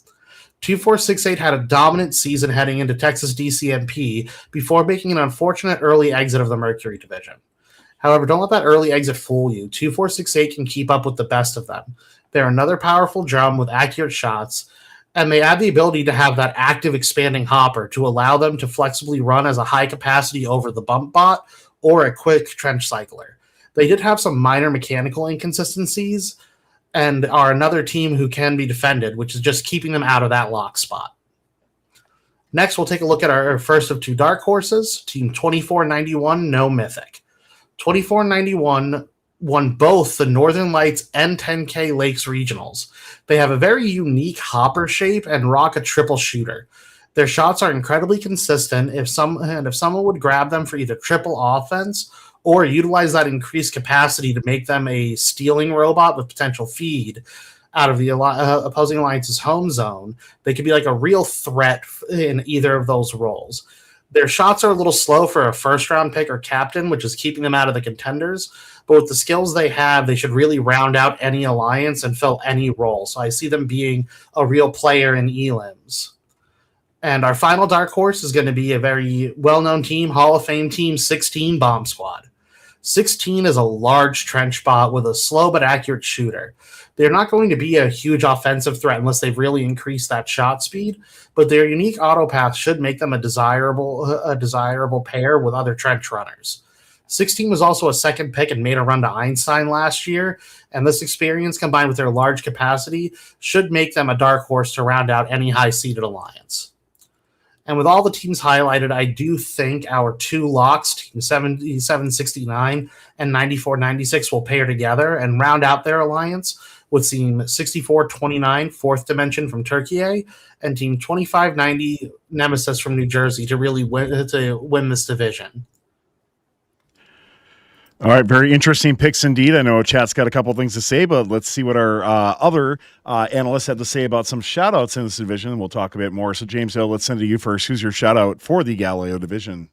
2468 had a dominant season heading into Texas DCMP before making an unfortunate early exit of the Mercury division. However, don't let that early exit fool you. 2468 can keep up with the best of them. They're another powerful drum with accurate shots, and they add the ability to have that active expanding hopper to allow them to flexibly run as a high capacity over the bump bot or a quick trench cycler. They did have some minor mechanical inconsistencies and are another team who can be defended, which is just keeping them out of that lock spot. Next, we'll take a look at our first of 2 dark horses, Team 2491 No Mythic. 2491 won both the Northern Lights and 10K Lakes regionals. They have a very unique hopper shape and rock a triple shooter. Their shots are incredibly consistent. If someone would grab them for either triple offense or utilize that increased capacity to make them a stealing robot with potential feed out of the opposing alliance's home zone, they could be like a real threat in either of those roles. Their shots are a little slow for a first-round pick or captain, which is keeping them out of the contenders. But with the skills they have, they should really round out any alliance and fill any role. So I see them being a real player in elims. And our final dark horse is going to be a very well-known team, Hall of Fame team, 16 Bomb Squad. 16 is a large trench bot with a slow but accurate shooter. They're not going to be a huge offensive threat unless they've really increased that shot speed, but their unique auto path should make them a desirable pair with other trench runners. 16 was also a second pick and made a run to Einstein last year, and this experience combined with their large capacity should make them a dark horse to round out any high-seeded alliance. And with all the teams highlighted, I do think our two locks, Team 7769 and 9496, will pair together and round out their alliance with Team 6429, Fourth Dimension from Turkey, and Team 2590, Nemesis from New Jersey, to really win this division. All right, very interesting picks indeed. I know chat's got a couple things to say, but let's see what our other analysts have to say about some shout-outs in this division, and we'll talk a bit more. So, James Hill, let's send it to you first. Who's your shout-out for the Galileo division?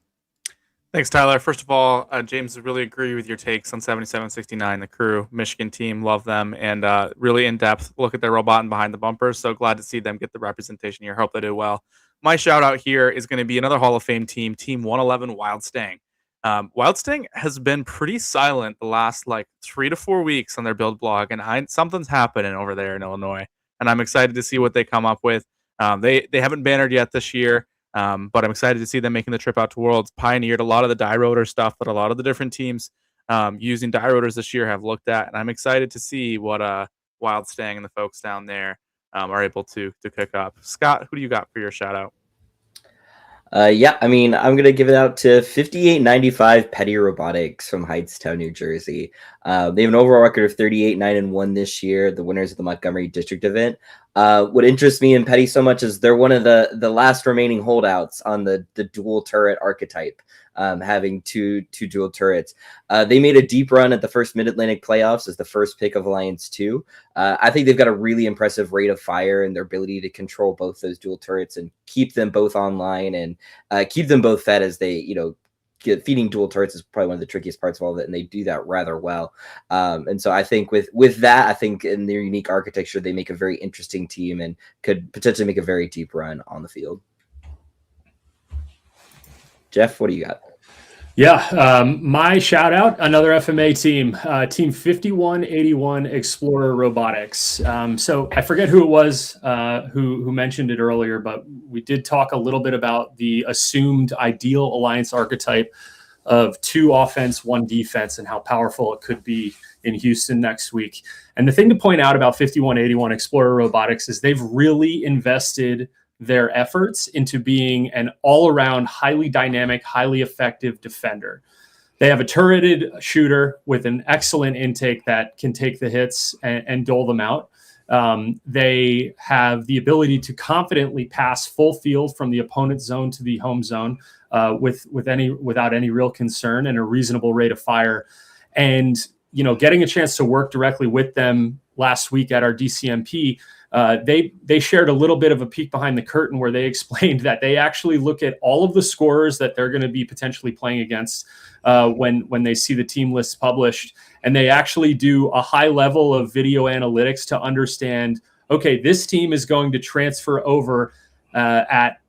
Thanks, Tyler. First of all, James, I really agree with your takes on 7769, the crew, Michigan team, love them, and really in-depth look at their robot and behind the bumpers. So glad to see them get the representation here. Hope they do well. My shout-out here is going to be another Hall of Fame team, Team 111 Wild Stang. Wild Sting has been pretty silent the last 3 to 4 weeks on their build blog, and something's happening over there in Illinois, and I'm excited to see what they come up with. They haven't bannered yet this year, but I'm excited to see them making the trip out to Worlds. Pioneered a lot of the die rotor stuff that a lot of the different teams using die rotors this year have looked at, and I'm excited to see what Wild Stang and the folks down there are able to cook up. Scott, who do you got for your shout out? Yeah, I mean, I'm going to give it out to 5895 Petty Robotics from Hightstown, New Jersey. They have an overall record of 38-9-1 this year, the winners of the Montgomery District event. What interests me in Petty so much is they're one of the last remaining holdouts on the dual turret archetype, having two dual turrets. They made a deep run at the first Mid-Atlantic playoffs as the first pick of Alliance 2. I think they've got a really impressive rate of fire and their ability to control both those dual turrets and keep them both online and keep them both fed as they, feeding dual turrets is probably one of the trickiest parts of all of it, and they do that rather well. And so I think with that, I think in their unique architecture, they make a very interesting team and could potentially make a very deep run on the field. Jeff, what do you got? Yeah, my shout out, another FMA team, Team 5181 Explorer Robotics. So I forget who it was who mentioned it earlier, but we did talk a little bit about the assumed ideal alliance archetype of 2 offense, 1 defense, and how powerful it could be in Houston next week. And the thing to point out about 5181 Explorer Robotics is they've really invested their efforts into being an all-around, highly dynamic, highly effective defender. They have a turreted shooter with an excellent intake that can take the hits and dole them out. They have the ability to confidently pass full field from the opponent's zone to the home zone without any real concern and a reasonable rate of fire. And getting a chance to work directly with them last week at our DCMP, they shared a little bit of a peek behind the curtain where they explained that they actually look at all of the scorers that they're going to be potentially playing against when they see the team lists published, and they actually do a high level of video analytics to understand, okay, this team is going to transfer over at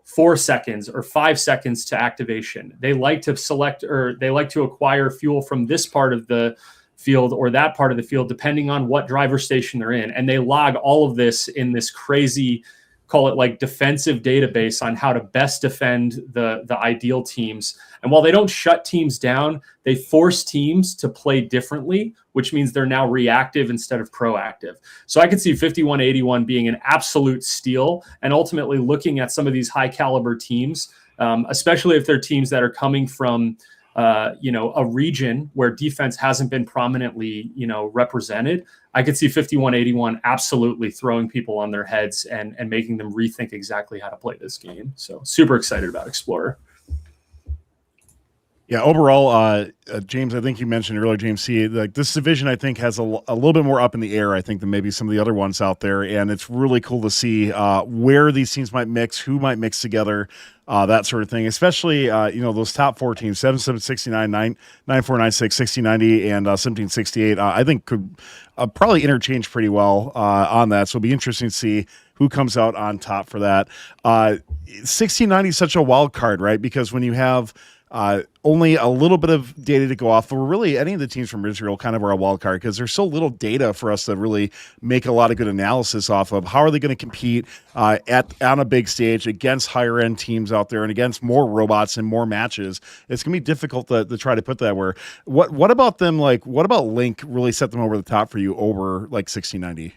4 seconds or 5 seconds to activation. They like to select or they like to acquire fuel from this part of the field or that part of the field, depending on what driver station they're in. And they log all of this in this crazy, call it defensive database on how to best defend the ideal teams. And while they don't shut teams down, they force teams to play differently, which means they're now reactive instead of proactive. So I could see 5181 being an absolute steal and ultimately looking at some of these high caliber teams, especially if they're teams that are coming from a region where defense hasn't been prominently, represented. I could see 5181 absolutely throwing people on their heads and making them rethink exactly how to play this game. So super excited about Explorer. Yeah, overall, James, I think you mentioned earlier, James C, like this division, I think has a little bit more up in the air, I think, than maybe some of the other ones out there. And it's really cool to see where these teams might mix, who might mix together, that sort of thing, especially, those top 4 teams, 7769, 9496, 6090, and 1768, I think could probably interchange pretty well on that. So it'll be interesting to see who comes out on top for that. 1690 is such a wild card, right? Because when you have only a little bit of data to go off, or really any of the teams from Israel kind of are a wild card because there's so little data for us to really make a lot of good analysis off of. How are they going to compete on a big stage against higher end teams out there and against more robots and more matches? It's going to be difficult to try to put that where. What about them? Like, what about Link really set them over the top for you over like 1690?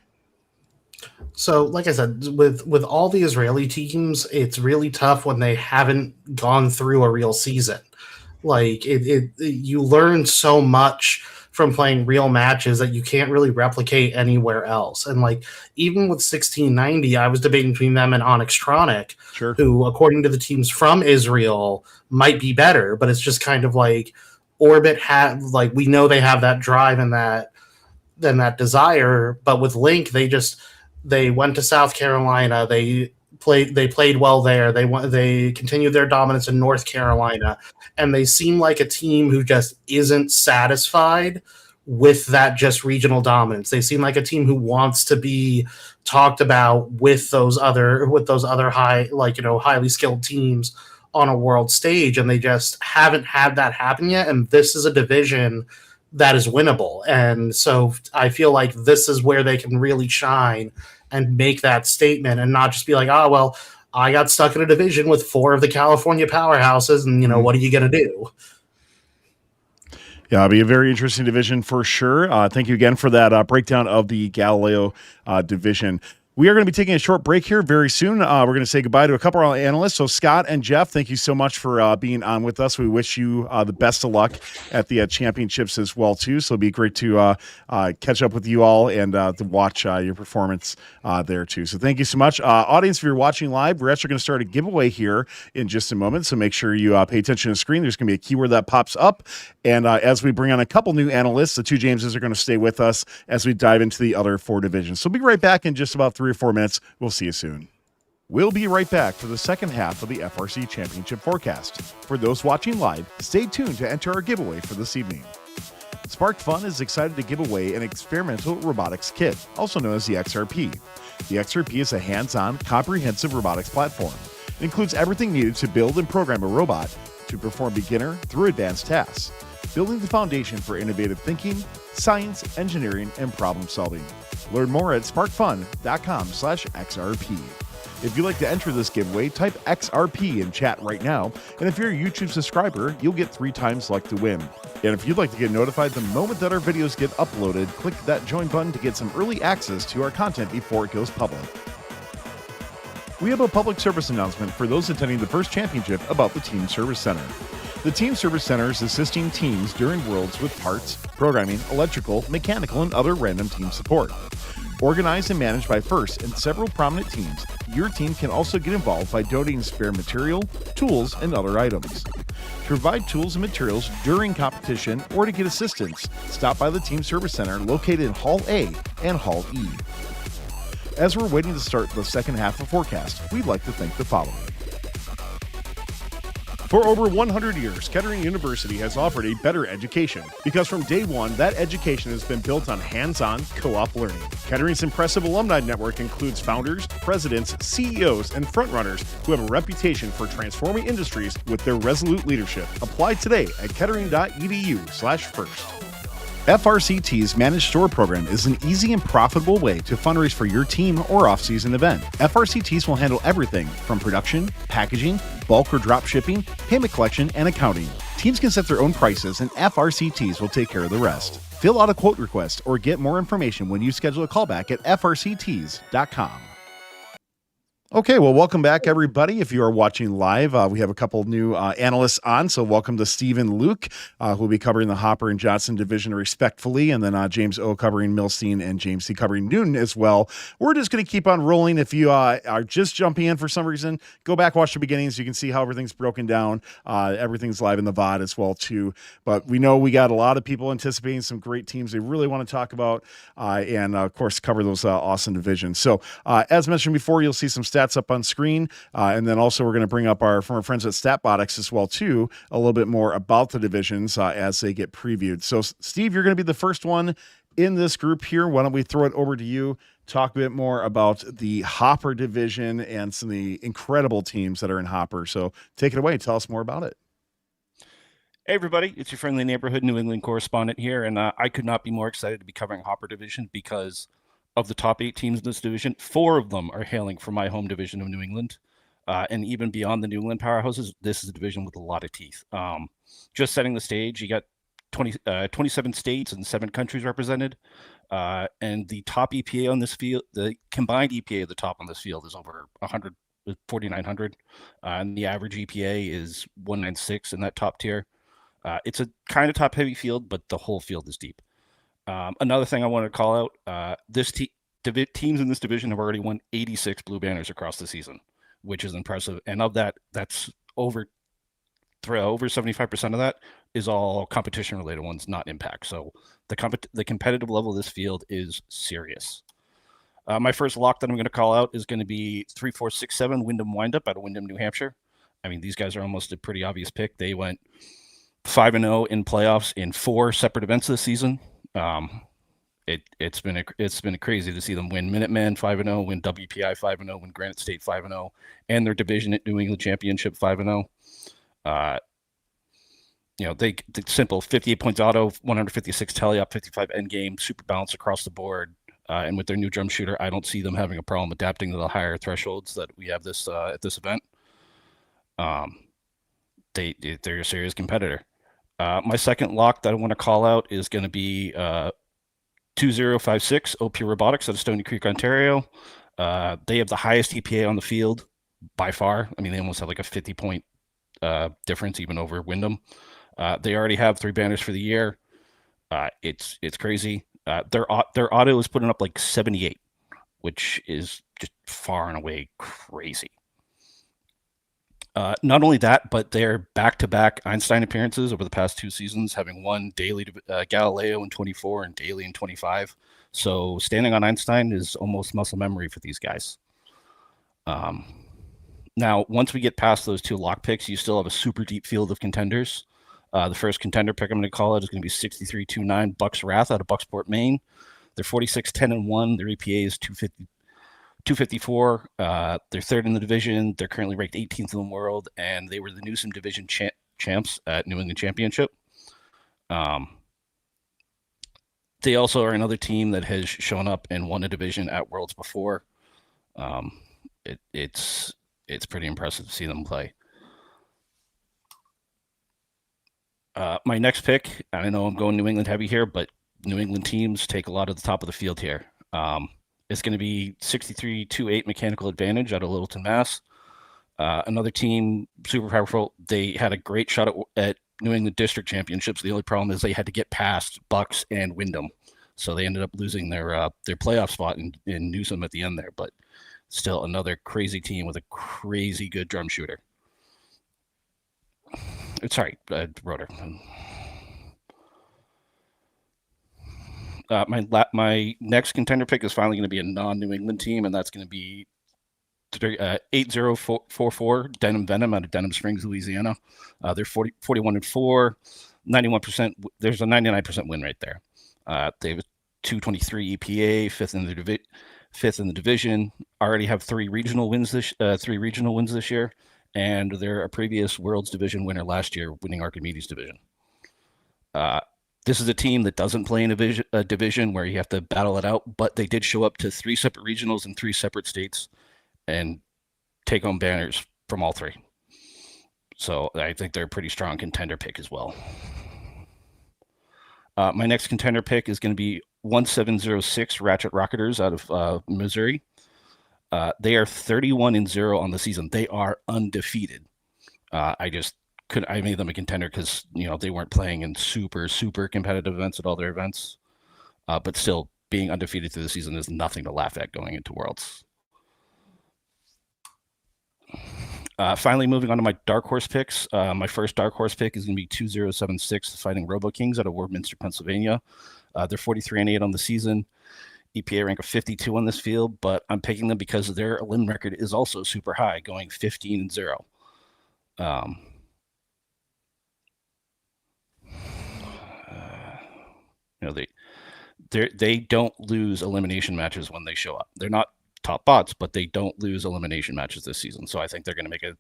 So, like I said, with all the Israeli teams, it's really tough when they haven't gone through a real season. Like you learn so much from playing real matches that you can't really replicate anywhere else. And like even with 1690, I was debating between them and Onyxtronic, Sure. who, according to the teams from Israel, might be better. But it's just kind of like Orbit had, like, we know they have that drive and that desire. But with Link, they went to South Carolina. They played well there. They continued their dominance in North Carolina, and they seem like a team who just isn't satisfied with that just regional dominance. They seem like a team who wants to be talked about with those other highly skilled teams on a world stage, and they just haven't had that happen yet. And this is a division that is winnable. And so I feel like this is where they can really shine and make that statement and not just be like, oh, well, I got stuck in a division with 4 of the California powerhouses. And, what are you going to do? Yeah, it'll be a very interesting division for sure. Thank you again for that breakdown of the Galileo division. We are going to be taking a short break here very soon. We're going to say goodbye to a couple of our analysts. So Scott and Jeff, thank you so much for being on with us. We wish you the best of luck at the championships as well, too. So it'll be great to catch up with you all and to watch your performance there, too. So thank you so much. Audience, if you're watching live, we're actually going to start a giveaway here in just a moment. So make sure you pay attention to the screen. There's going to be a keyword that pops up. And as we bring on a couple new analysts, the 2 Jameses are going to stay with us as we dive into the other 4 divisions. So we'll be right back in just about 3 or 4 minutes. We'll see you soon. We'll be right back for the second half of the FRC Championship Forecast. For those watching live, stay tuned to enter our giveaway for this evening. Spark Fun is excited to give away an experimental robotics kit, also known as the XRP. The XRP is a hands-on, comprehensive robotics platform. It includes everything needed to build and program a robot to perform beginner through advanced tasks, building the foundation for innovative thinking, science, engineering, and problem solving. Learn more at sparkfun.com/XRP. If you'd like to enter this giveaway, type XRP in chat right now, and if you're a YouTube subscriber, you'll get 3 times luck to win. And if you'd like to get notified the moment that our videos get uploaded, click that join button to get some early access to our content before it goes public. We have a public service announcement for those attending the first championship about the Team Service Center. The Team Service Center is assisting teams during Worlds with parts, programming, electrical, mechanical, and other random team support. Organized and managed by FRC and several prominent teams, your team can also get involved by donating spare material, tools, and other items. To provide tools and materials during competition or to get assistance, stop by the Team Service Center located in Hall A and Hall E. As we're waiting to start the second half of Forecast, we'd like to thank the following. For over 100 years, Kettering University has offered a better education because from day one, that education has been built on hands-on, co-op learning. Kettering's impressive alumni network includes founders, presidents, CEOs, and frontrunners who have a reputation for transforming industries with their resolute leadership. Apply today at kettering.edu/first. FRCT's Managed Store Program is an easy and profitable way to fundraise for your team or off-season event. FRCTs will handle everything from production, packaging, bulk or drop shipping, payment collection, and accounting. Teams can set their own prices, and FRCTs will take care of the rest. Fill out a quote request or get more information when you schedule a callback at frcts.com. Okay, well, welcome back, everybody. If you are watching live, we have a couple of new analysts on. So welcome to Steve and Luke, who will be covering the Hopper and Johnson division respectfully, and then James O covering Milstein and James C covering Newton as well. We're just going to keep on rolling. If you are just jumping in for some reason, go back, watch the beginning so you can see how everything's broken down. Everything's live in the VOD as well, too. But we know we got a lot of people anticipating some great teams they really want to talk about and, of course, cover those awesome divisions. So as mentioned before, you'll see some stats up on screen, and then also we're going to bring up from our friends at Robotics as well too, a little bit more about the divisions as they get previewed. So Steve, you're going to be the first one in this group here. Why don't we throw it over to you, talk a bit more about the Hopper division and some of the incredible teams that are in Hopper. So take it away, tell us more about it. Hey everybody, it's your friendly neighborhood New England correspondent here, and I could not be more excited to be covering Hopper division because of the top 8 teams in this division, 4 of them are hailing from my home division of New England. And even beyond the New England powerhouses, this is a division with a lot of teeth. Just setting the stage, you got 27 states and 7 countries represented. And the top EPA on this field, the combined EPA at the top on this field is over 4,900. And the average EPA is 196 in that top tier. It's a kind of top heavy field, but the whole field is deep. Another thing I want to call out, teams in this division have already won 86 blue banners across the season, which is impressive. And of that, that's over 75% of that is all competition related ones, not impact. So the competitive level of this field is serious. My first lock that I'm going to call out is going to be 3467 Wyndham Windup out of Wyndham, New Hampshire. I mean, these guys are almost a pretty obvious pick. They went 5-0 in playoffs in 4 separate events this season. It's been crazy to see them win Minuteman 5-0, win WPI 5-0, win Granite State 5-0, and their division at New England Championship 5-0. They simple 58 points auto, 156 tele-op, 55 endgame, super balance across the board. And with their new drum shooter, I don't see them having a problem adapting to the higher thresholds that we have this at this event. They're a serious competitor. My second lock that I want to call out is going to be 2056 OP Robotics out of Stony Creek, Ontario. They have the highest EPA on the field by far. I mean, they almost have like a 50-point difference even over Wyndham. They already have 3 banners for the year. It's crazy. Their auto is putting up like 78, which is just far and away crazy. Not only that, but they're back-to-back Einstein appearances over the past 2 seasons, having won Daly, Galileo in 24 and Daly in 25. So standing on Einstein is almost muscle memory for these guys. Now, once we get past those 2 lock picks, you still have a super deep field of contenders. The first contender pick I'm going to call it is going to be 6329 Bucks Wrath out of Bucksport, Maine. They're 46-10-1. Their EPA is 254. They're 3rd in the division. They're currently ranked 18th in the world, and they were the Newsom division champs at New England Championship. They also are another team that has shown up and won a division at Worlds before. It's pretty impressive to see them play. My next pick, I know I'm going New England heavy here, but New England teams take a lot of the top of the field here. It's going to be 63-28 Mechanical Advantage out of Littleton, Mass. Another team, super powerful. They had a great shot at New England District Championships. The only problem is they had to get past Bucks and Wyndham. So they ended up losing their playoff spot in Newsom at the end there. But still another crazy team with a crazy good drum shooter. Sorry, rotor. My next contender pick is finally going to be a non-New England team, and that's going to be 8044 Denim Venom out of Denham Springs, Louisiana. They're 41-4, 91%. There's a 99% win rate there. They have a 223 EPA, 5th in the division. Already have 3 regional wins this year, and they're a previous Worlds division winner last year, winning Archimedes division. This is a team that doesn't play in a division where you have to battle it out, but they did show up to 3 separate regionals in 3 separate states and take home banners from all 3. So I think they're a pretty strong contender pick as well. My next contender pick is going to be 1706 Ratchet Rocketers out of Missouri. They are 31-0 on the season. They are undefeated. I made them a contender because they weren't playing in super competitive events at all their events, but still being undefeated through the season is nothing to laugh at going into Worlds. Finally, moving on to my dark horse picks. My first dark horse pick is going to be 2076 Fighting Robo Kings out of Westminster, Pennsylvania. They're 43-8 on the season. EPA rank of 52 on this field, but I'm picking them because their elim record is also super high, going 15-0. They don't lose elimination matches when they show up. They're not top bots, but they don't lose elimination matches this season. So I think they're going to make a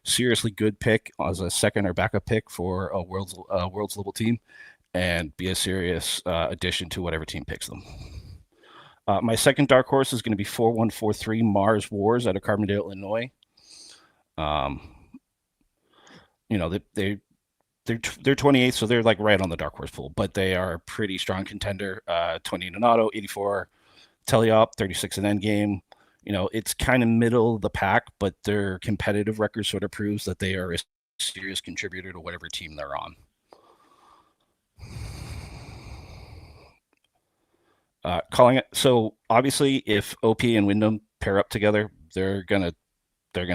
seriously good pick as a second or backup pick for a world's level team, and be a serious addition to whatever team picks them. My second dark horse is going to be 4143 Mars Wars out of Carbondale, Illinois. They're 28, so they're like right on the dark horse pool, but they are a pretty strong contender. 20 in an auto, 84 teleop, 36 in endgame. It's kind of middle of the pack, but their competitive record sort of proves that they are a serious contributor to whatever team they're on. Calling it. So obviously, if OP and Wyndham pair up together, they're gonna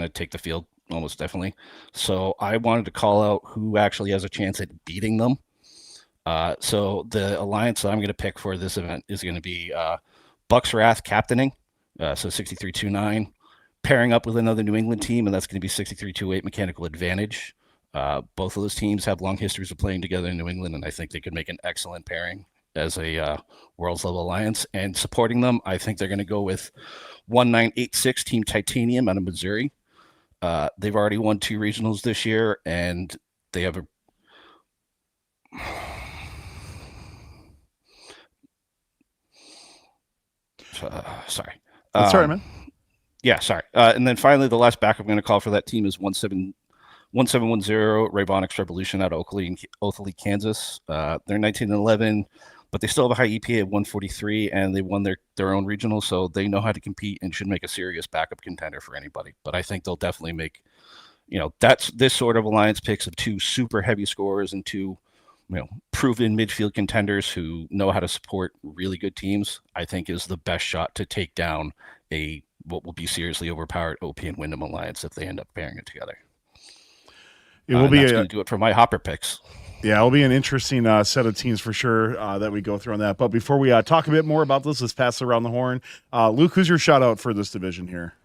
take the field almost definitely. So I wanted to call out who actually has a chance at beating them. So the alliance that I'm going to pick for this event is going to be Bucks Wrath captaining, so 6329, pairing up with another New England team, and that's going to be 6328 Mechanical Advantage. Both of those teams have long histories of playing together in New England, and I think they could make an excellent pairing as a Worlds level alliance. And supporting them, I think they're going to go with 1986 Team Titanium out of Missouri. They've already won 2 regionals this year, and they have sorry. That's all right, man. Yeah, sorry. And then finally, the last back I'm going to call for that team is 1710 Robotics Revolution out of Oakley, Kansas. They're 19-11, but they still have a high EPA of 143, and they won their own regional, so they know how to compete and should make a serious backup contender for anybody. But I think they'll definitely make, that's this sort of alliance picks of 2 super heavy scorers and 2, proven midfield contenders who know how to support really good teams, I think is the best shot to take down what will be seriously overpowered OP and Wyndham alliance if they end up pairing it together. It will be going to do it for my hopper picks. Yeah, it'll be an interesting set of teams for sure that we go through on that. But before we talk a bit more about this, let's pass it around the horn. Luke, who's your shout out for this division here?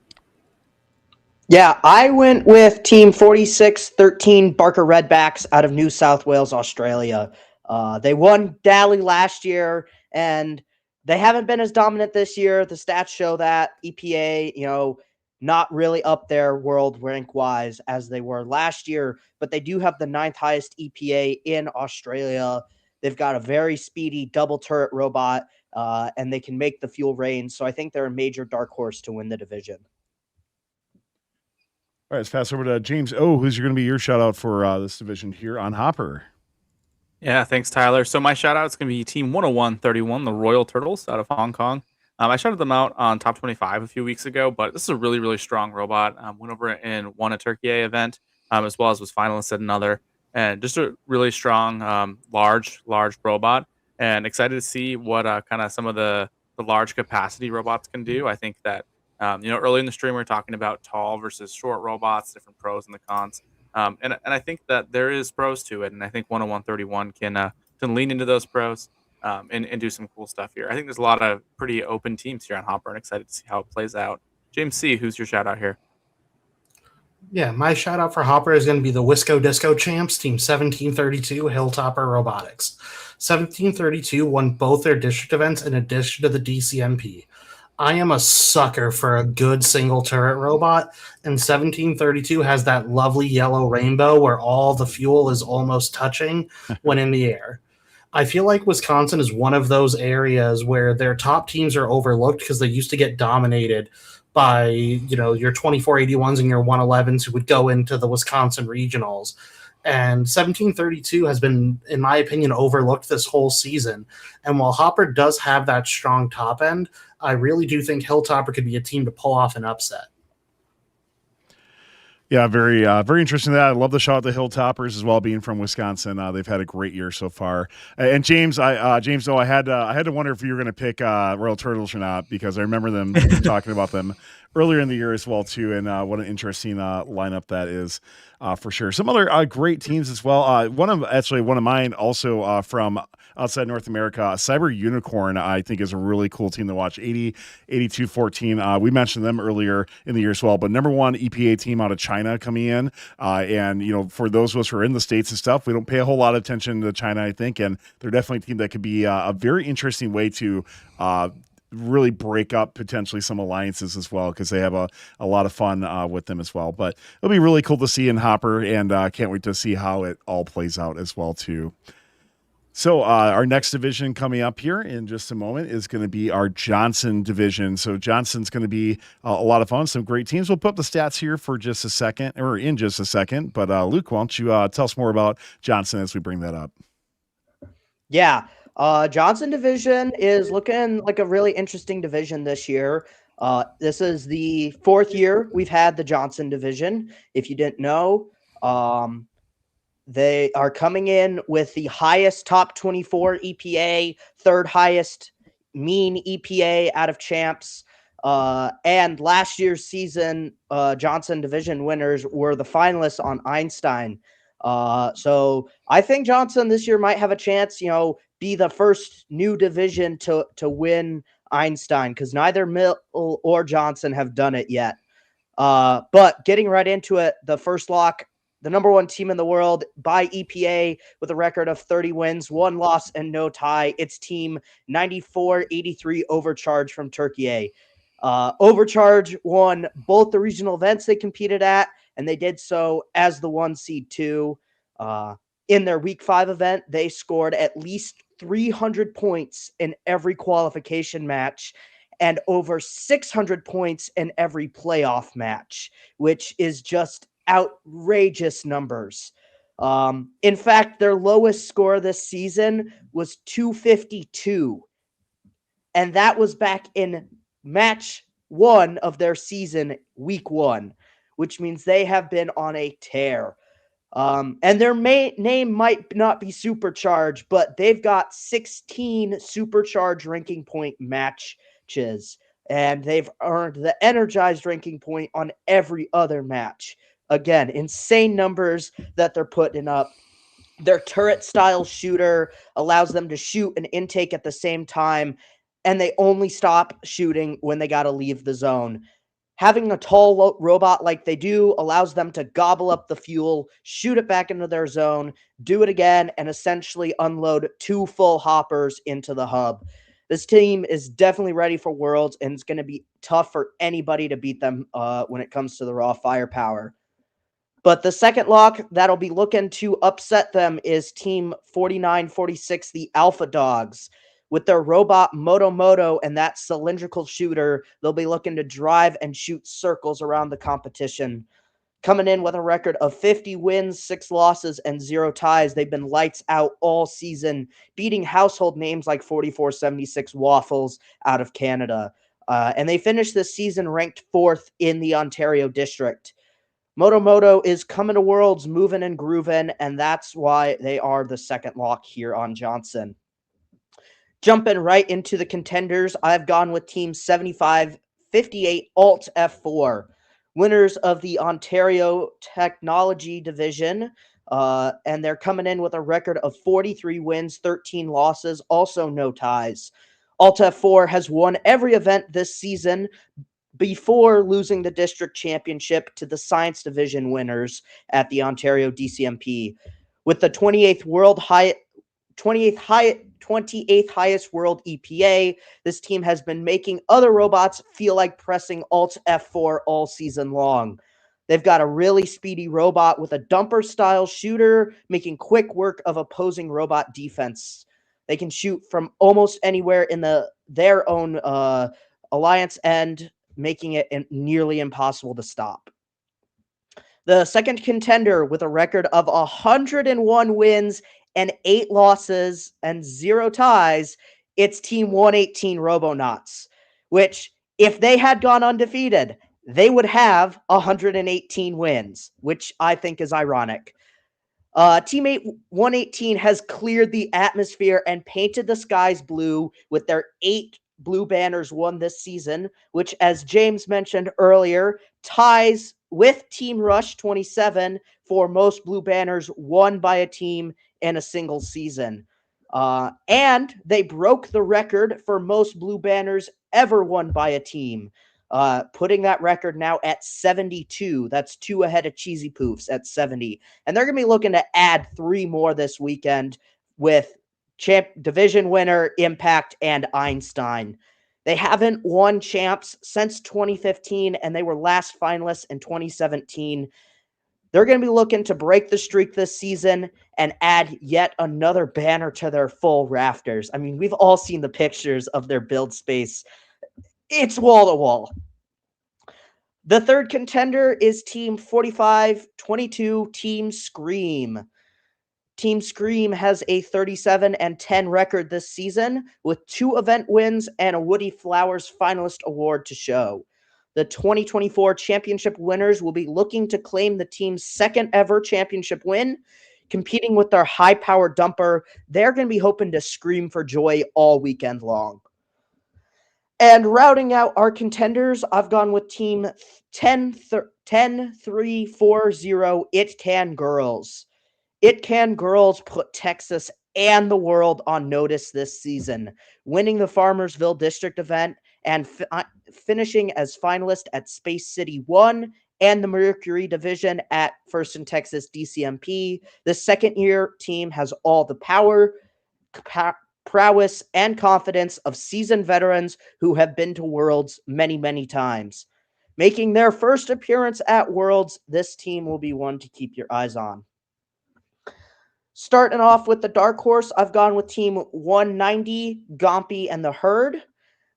Yeah, I went with Team 4613 Barker Redbacks out of New South Wales, Australia. They won Daly last year, and they haven't been as dominant this year. The stats show that. EPA, not really up there world rank-wise as they were last year, but they do have the 9th highest EPA in Australia. They've got a very speedy double turret robot, and they can make the fuel rain, so I think they're a major dark horse to win the division. All right, let's pass over to James O. Who's going to be your shout-out for this division here on Hopper? Yeah, thanks, Tyler. So my shout-out is going to be Team 10131, the Royal Turtles out of Hong Kong. I shouted them out on Top 25 a few weeks ago, but this is a really, really strong robot. Went over and won a Turkey event, as well as was finalist at another. And just a really strong, large robot. And excited to see what kind of some of the large capacity robots can do. I think that, early in the stream, we were talking about tall versus short robots, different pros and the cons. And I think that there is pros to it. And I think 10131 can lean into those pros. And do some cool stuff here. I think there's a lot of pretty open teams here on Hopper, and excited to see how it plays out. James C., who's your shout out here? Yeah, my shout out for Hopper is going to be the Wisco Disco champs, Team 1732 Hilltopper Robotics. 1732 won both their district events in addition to the DCMP. I am a sucker for a good single turret robot, and 1732 has that lovely yellow rainbow where all the fuel is almost touching when in the air. I feel like Wisconsin is one of those areas where their top teams are overlooked because they used to get dominated by, your 2481s and your 111s who would go into the Wisconsin regionals. And 1732 has been, in my opinion, overlooked this whole season. And while Hopper does have that strong top end, I really do think Hilltopper could be a team to pull off an upset. Yeah, very interesting. That I love the shout out the Hilltoppers as well, being from Wisconsin. They've had a great year so far. And James, though, I had to wonder if you were going to pick Royal Turtles or not, because I remember them talking about them earlier in the year as well too. And what an interesting lineup that is for sure. Some other great teams as well. One of mine also from outside North America, Cyber Unicorn, I think is a really cool team to watch. 82-14. We mentioned them earlier in the year as well, but number one EPA team out of China coming in. And, for those of us who are in the States and stuff, we don't pay a whole lot of attention to China, I think. And they're definitely a team that could be a very interesting way to really break up potentially some alliances as well, because they have a lot of fun with them as well. But it'll be really cool to see in Hopper, and can't wait to see how it all plays out as well too. So our next division coming up here in just a moment is going to be our Johnson division. So Johnson's going to be a lot of fun. Some great teams. We'll put up the stats here for just a second, or in just a second. But Luke, why don't you tell us more about Johnson as we bring that up? Yeah. Johnson division is looking like a really interesting division this year. This is the 4th year we've had the Johnson division. If you didn't know, they are coming in with the highest top 24 EPA, 3rd highest mean EPA out of champs. And last year's season, Johnson division winners were the finalists on Einstein. So I think Johnson this year might have a chance, be the first new division to win Einstein, because neither Mill or Johnson have done it yet. But getting right into it, the first lock, the number 1 team in the world by EPA with a record of 30 wins, 1 loss, and no tie. It's team 9483 Overcharge from Turkey. Overcharge won both the regional events they competed at, and they did so as the 1 seed 2. In their week 5 event, they scored at least 300 points in every qualification match and over 600 points in every playoff match, which is just outrageous numbers. In fact, their lowest score this season was 252, and that was back in match 1 of their season, week 1, which means they have been on a tear. And their name might not be Supercharge, but they've got 16 Supercharge ranking point matches, and they've earned the Energized ranking point on every other match. Again, insane numbers that they're putting up. Their turret-style shooter allows them to shoot and intake at the same time, and they only stop shooting when they got to leave the zone. Having a tall robot like they do allows them to gobble up the fuel, shoot it back into their zone, do it again, and essentially unload 2 full hoppers into the hub. This team is definitely ready for Worlds, and it's going to be tough for anybody to beat them when it comes to the raw firepower. But the second lock that'll be looking to upset them is Team 4946, the Alpha Dogs. With their robot Moto and that cylindrical shooter, they'll be looking to drive and shoot circles around the competition. Coming in with a record of 50 wins, 6 losses, and 0 ties, they've been lights out all season, beating household names like 4476 Waffles out of Canada. And they finished this season ranked 4th in the Ontario district. Moto is coming to Worlds, moving and grooving, and that's why they are the second lock here on Johnson. Jumping right into the contenders, I've gone with Team 7558 Alt F4, winners of the Ontario Technology Division, and they're coming in with a record of 43 wins, 13 losses, also no ties. Alt F4 has won every event this season before losing the district championship to the Science Division winners at the Ontario DCMP. With the 28th highest world EPA, this team has been making other robots feel like pressing Alt F4 all season long. They've got a really speedy robot with a dumper-style shooter, making quick work of opposing robot defense. They can shoot from almost anywhere in their own alliance end, making it nearly impossible to stop. The second contender with a record of 101 wins and 8 losses and 0 ties, it's Team 118 Robonauts. which if they had gone undefeated, they would have 118 wins, which I think is ironic. Teammate 118 has cleared the atmosphere and painted the skies blue with their 8 blue banners won this season, which, as James mentioned earlier, ties with Team Rush 27 for most blue banners won by a team in a single season. And they broke the record for most blue banners ever won by a team, putting that record now at 72. That's 2 ahead of Cheesy Poofs at 70. And they're going to be looking to add 3 more this weekend with division winner Impact and Einstein. They haven't won champs since 2015, and they were last finalists in 2017. They're going to be looking to break the streak this season and add yet another banner to their full rafters. I mean, we've all seen the pictures of their build space. It's wall to wall. The third contender is Team 4522, Team Scream. Team Scream has a 37-10 record this season with 2 event wins and a Woody Flowers finalist award to show. The 2024 championship winners will be looking to claim the team's second ever championship win. Competing with their high-power dumper, they're going to be hoping to scream for joy all weekend long. And routing out our contenders, I've gone with Team 10-3-4-0, It Can Girls. It Can Girls put Texas and the world on notice this season, winning the Farmersville District event and finishing as finalist at Space City 1 and the Mercury Division at First in Texas DCMP. The second-year team has all the power, prowess, and confidence of seasoned veterans who have been to Worlds many, many times. Making their first appearance at Worlds, this team will be one to keep your eyes on. Starting off with the dark horse, I've gone with Team 190, Gompy, and the Herd.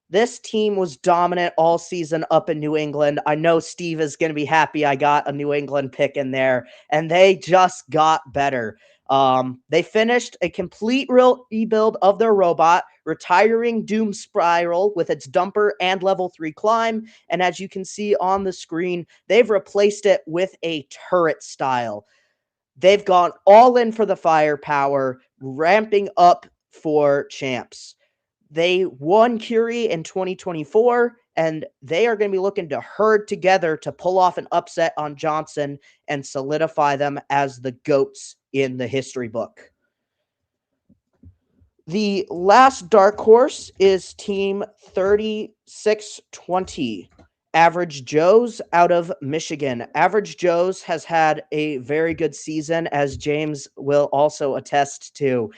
This team was dominant all season up in New England. I know Steve is going to be happy I got a New England pick in there, and they just got better. They finished a complete rebuild of their robot, retiring Doom Spiral with its dumper and level 3 climb. And as you can see on the screen, they've replaced it with a turret style. They've gone all in for the firepower, ramping up for champs. They won Curie in 2024, and they are going to be looking to herd together to pull off an upset on Johnson and solidify them as the GOATs in the history book. The last dark horse is Team 3620, Average Joe's out of Michigan. Average Joe's has had a very good season, as James will also attest to,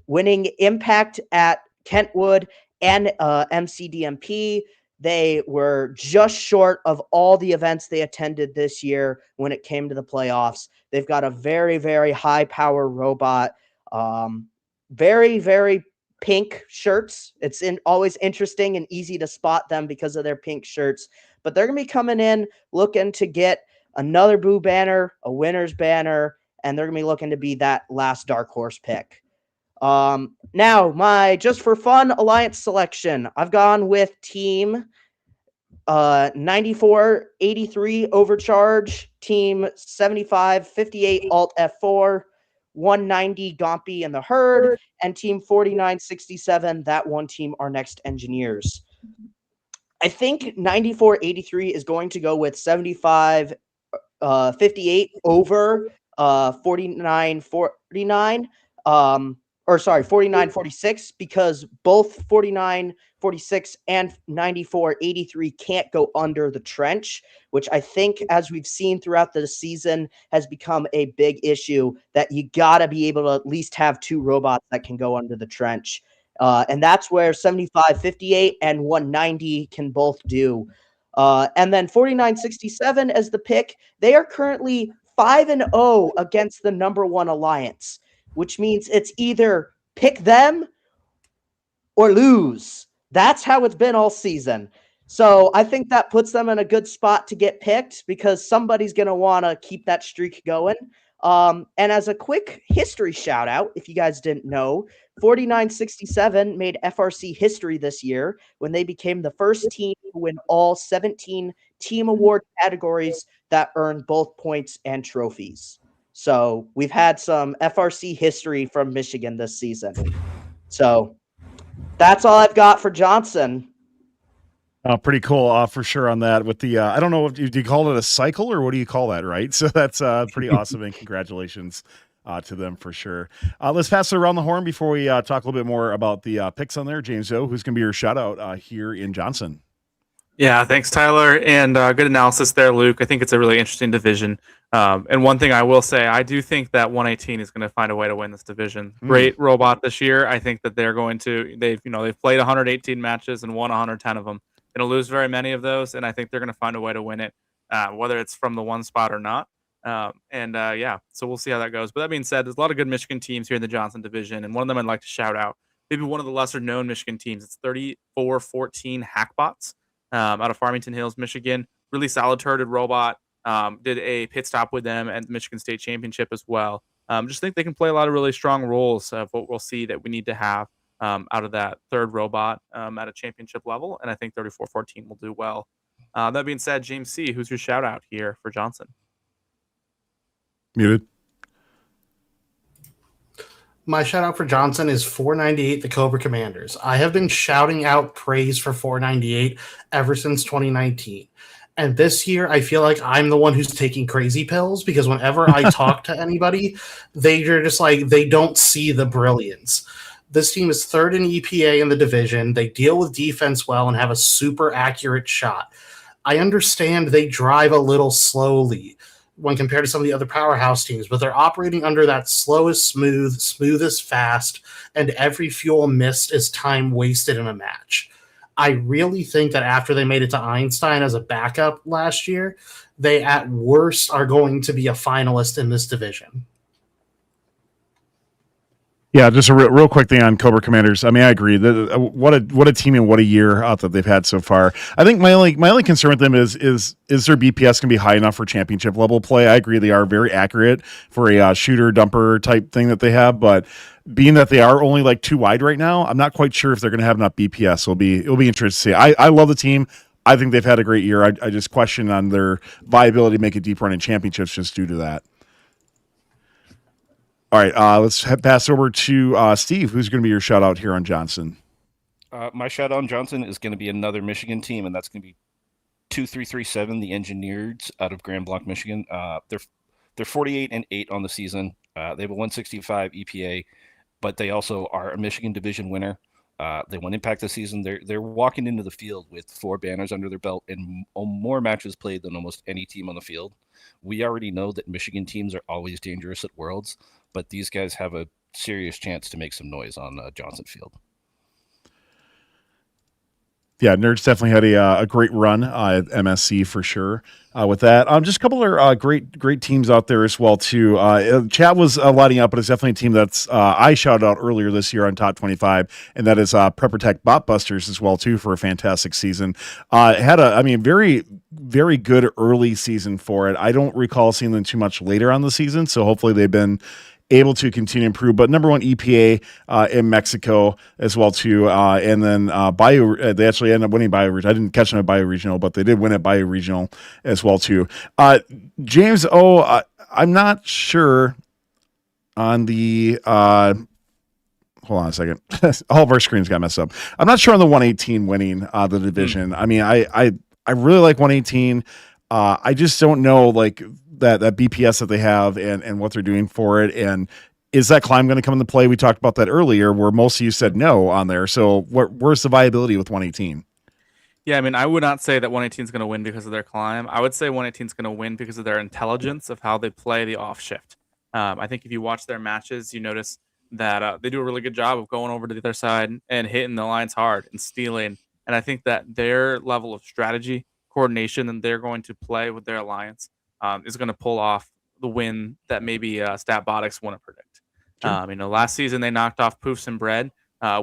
winning Impact at Kentwood and MCDMP. They were just short of all the events they attended this year when it came to the playoffs. They've got a very, very high-power robot. Very, very pink shirts. It's always interesting and easy to spot them because of their pink shirts. But they're going to be coming in looking to get another Boo banner, a winner's banner, and they're going to be looking to be that last dark horse pick. Now, my just for fun alliance selection, I've gone with Team 9483 Overcharge, Team 7558 Alt F4, 190 Gompy and the Herd, and Team 4967, that one team, our next engineers. I think 9483 is going to go with 7558 over 4949. 4946, because both 4946 and 9483 can't go under the trench, which I think, as we've seen throughout the season, has become a big issue, that you got to be able to at least have 2 robots that can go under the trench. And that's where 7558 and 190 can both do. And then 4967 as the pick, they are currently 5-0 against the number 1 alliance, which means it's either pick them or lose. That's how it's been all season. So I think that puts them in a good spot to get picked, because somebody's going to want to keep that streak going. And as a quick history shout out, if you guys didn't know, 4967 made FRC history this year when they became the first team to win all 17 team award categories that earned both points and trophies. So we've had some FRC history from Michigan this season. So that's all I've got for Johnson. Pretty cool, for sure on that. With the, I don't know, do you call it a cycle or what do you call that, right? So that's pretty awesome, and congratulations to them for sure. Let's pass it around the horn before we talk a little bit more about the picks on there. James O, who's going to be your shout out here in Johnson? Yeah, thanks, Tyler, and good analysis there, Luke. I think it's a really interesting division. And one thing I will say, I do think that 118 is going to find a way to win this division. Great robot this year. I think that they're going to. They've played 118 matches and won 110 of them. Going to lose very many of those, and I think they're going to find a way to win it, whether it's from the one spot or not. Yeah, so we'll see how that goes. But that being said, there's a lot of good Michigan teams here in the Johnson division, and one of them I'd like to shout out. Maybe one of the lesser known Michigan teams. It's 3414 Hackbots. Out of Farmington Hills, Michigan. Really solid turreted robot. Did a pit stop with them at the Michigan State Championship as well. Just think they can play a lot of really strong roles of what we'll see that we need to have out of that third robot at a championship level. And I think 3414 will do well. That being said, James C., who's your shout out here for Johnson? Muted. My shout out for Johnson is 498, the Cobra Commanders. I have been shouting out praise for 498 ever since 2019. And this year, I feel like I'm the one who's taking crazy pills because whenever I talk to anybody, they're just like, they don't see the brilliance. This team is third in EPA in the division. They deal with defense well and have a super accurate shot. I understand they drive a little slowly when compared to some of the other powerhouse teams, but they're operating under that slow is smooth, smooth is fast, and every fuel missed is time wasted in a match. I really think that after they made it to Einstein as a backup last year, they at worst are going to be a finalist in this division. Yeah, just a real quick thing on Cobra Commanders. I mean, I agree. What a team and what a year that they've had so far. I think my only concern with them is their BPS going to be high enough for championship level play? I agree they are very accurate for a shooter dumper type thing that they have, but being that they are only like 2 wide right now, I'm not quite sure if they're going to have enough BPS. It'll be interesting to see. I love the team. I think they've had a great year. I just question on their viability to make a deep run in championships just due to that. All right, let's pass over to Steve, who's going to be your shout out here on Johnson. My shout out on Johnson is going to be another Michigan team, and that's going to be 2337, the Engineers out of Grand Blanc, Michigan. They're 48-8 on the season. They have a 165 EPA, but they also are a Michigan division winner. They won Impact this season. They're walking into the field with 4 banners under their belt and more matches played than almost any team on the field. We already know that Michigan teams are always dangerous at Worlds, but these guys have a serious chance to make some noise on Johnson Field. Yeah, Nerds definitely had a great run at MSC for sure. With that, just a couple of great teams out there as well too. Chat was lighting up, but it's definitely a team that's I shouted out earlier this year on Top 25, and that is Prepper Tech Botbusters as well too for a fantastic season. Had very very good early season for it. I don't recall seeing them too much later on the season, so hopefully they've been able to continue to improve. But number 1 EPA in Mexico as well too, and then Bio. They actually ended up winning Bio. I didn't catch them at Bio Regional, but they did win at Bio Regional as well too. James O. I'm not sure on the. Hold on a second. All of our screens got messed up. I'm not sure on the 118 winning the division. I mean, I really like 118. I just don't know like that BPS that they have and what they're doing for it. And is that climb going to come into play? We talked about that earlier where most of you said no on there. So where's the viability with 118? Yeah, I mean, I would not say that 118 is going to win because of their climb. I would say 118 is going to win because of their intelligence of how they play the off shift. I think if you watch their matches, you notice that they do a really good job of going over to the other side and hitting the lines hard and stealing. And I think that their level of strategy, coordination, and they're going to play with their alliance is going to pull off the win that maybe Statbotics wouldn't predict. Sure. Last season they knocked off Poofs and Bread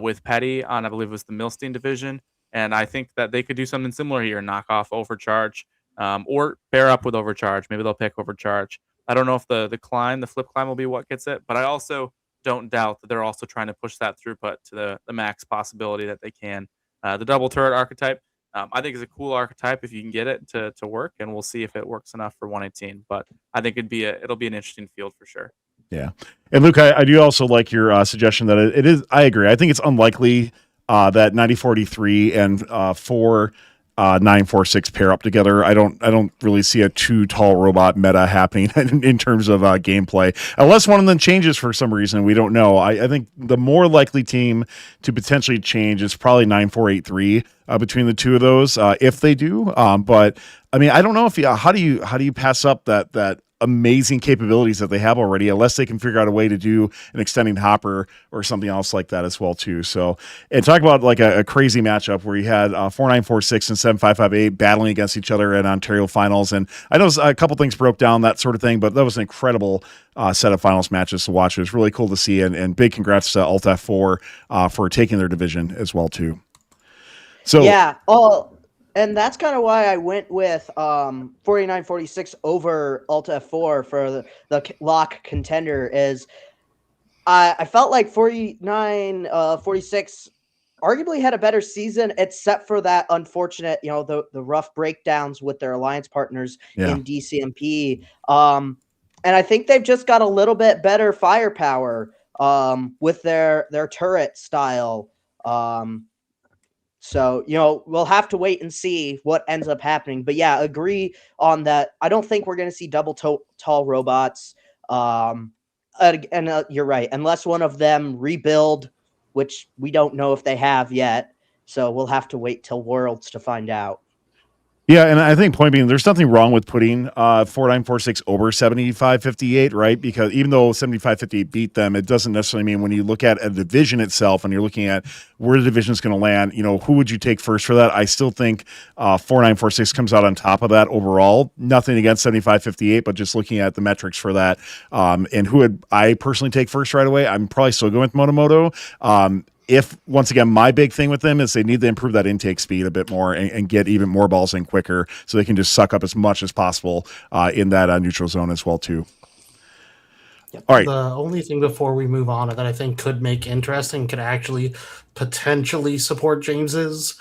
with Petty on, I believe it was the Milstein division. And I think that they could do something similar here, knock off Overcharge or pair up with Overcharge. Maybe they'll pick Overcharge. I don't know if the flip climb will be what gets it, but I also don't doubt that they're also trying to push that throughput to the max possibility that they can. The double turret archetype, I think is a cool archetype if you can get it to work, and we'll see if it works enough for 118. But I think it'll be an interesting field for sure. Yeah. And Luke, I do also like your suggestion that it is, I agree. I think it's unlikely that 9043 and 4946 pair up together. I don't really see a too tall robot meta happening in terms of gameplay, unless one of them changes for some reason. We don't know. I think the more likely team to potentially change is probably 9483 between the two of those, if they do. But I mean, I don't know if how do you pass up that amazing capabilities that they have already, unless they can figure out a way to do an extending hopper or something else like that as well too. So, and talk about like a crazy matchup where you had 4946 and 7558 battling against each other in Ontario finals. And I know a couple things broke down, that sort of thing, but that was an incredible set of finals matches to watch. It was really cool to see, and big congrats to Alt F4 for taking their division as well too. So yeah, and that's kind of why I went with 4946 over Alt F4 for the lock contender. Is I felt like 4946 arguably had a better season, except for that unfortunate, the rough breakdowns with their alliance partners in DCMP. And I think they've just got a little bit better firepower with their turret style. So, we'll have to wait and see what ends up happening. But yeah, agree on that. I don't think we're going to see double tall robots. And you're right. Unless one of them rebuild, which we don't know if they have yet. So we'll have to wait till Worlds to find out. Yeah, and I think point being, there's nothing wrong with putting 4946 over 7558, right? Because even though 7558 beat them, it doesn't necessarily mean when you look at a division itself and you're looking at where the division is going to land, who would you take first for that? I still think 4946 comes out on top of that overall. Nothing against 7558, but just looking at the metrics for that. And who would I personally take first right away? I'm probably still going with Motomoto. If, once again, my big thing with them is they need to improve that intake speed a bit more and get even more balls in quicker so they can just suck up as much as possible in that neutral zone as well, too. Yep. All right. The only thing before we move on that I think could make interesting, could actually potentially support James's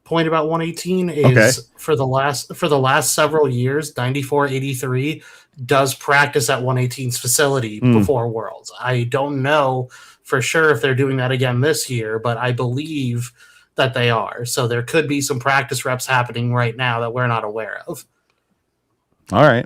point about 118 is for the last several years, 9483 does practice at 118's facility before Worlds. I don't know for sure if they're doing that again this year, but I believe that they are. So there could be some practice reps happening right now that we're not aware of. All right.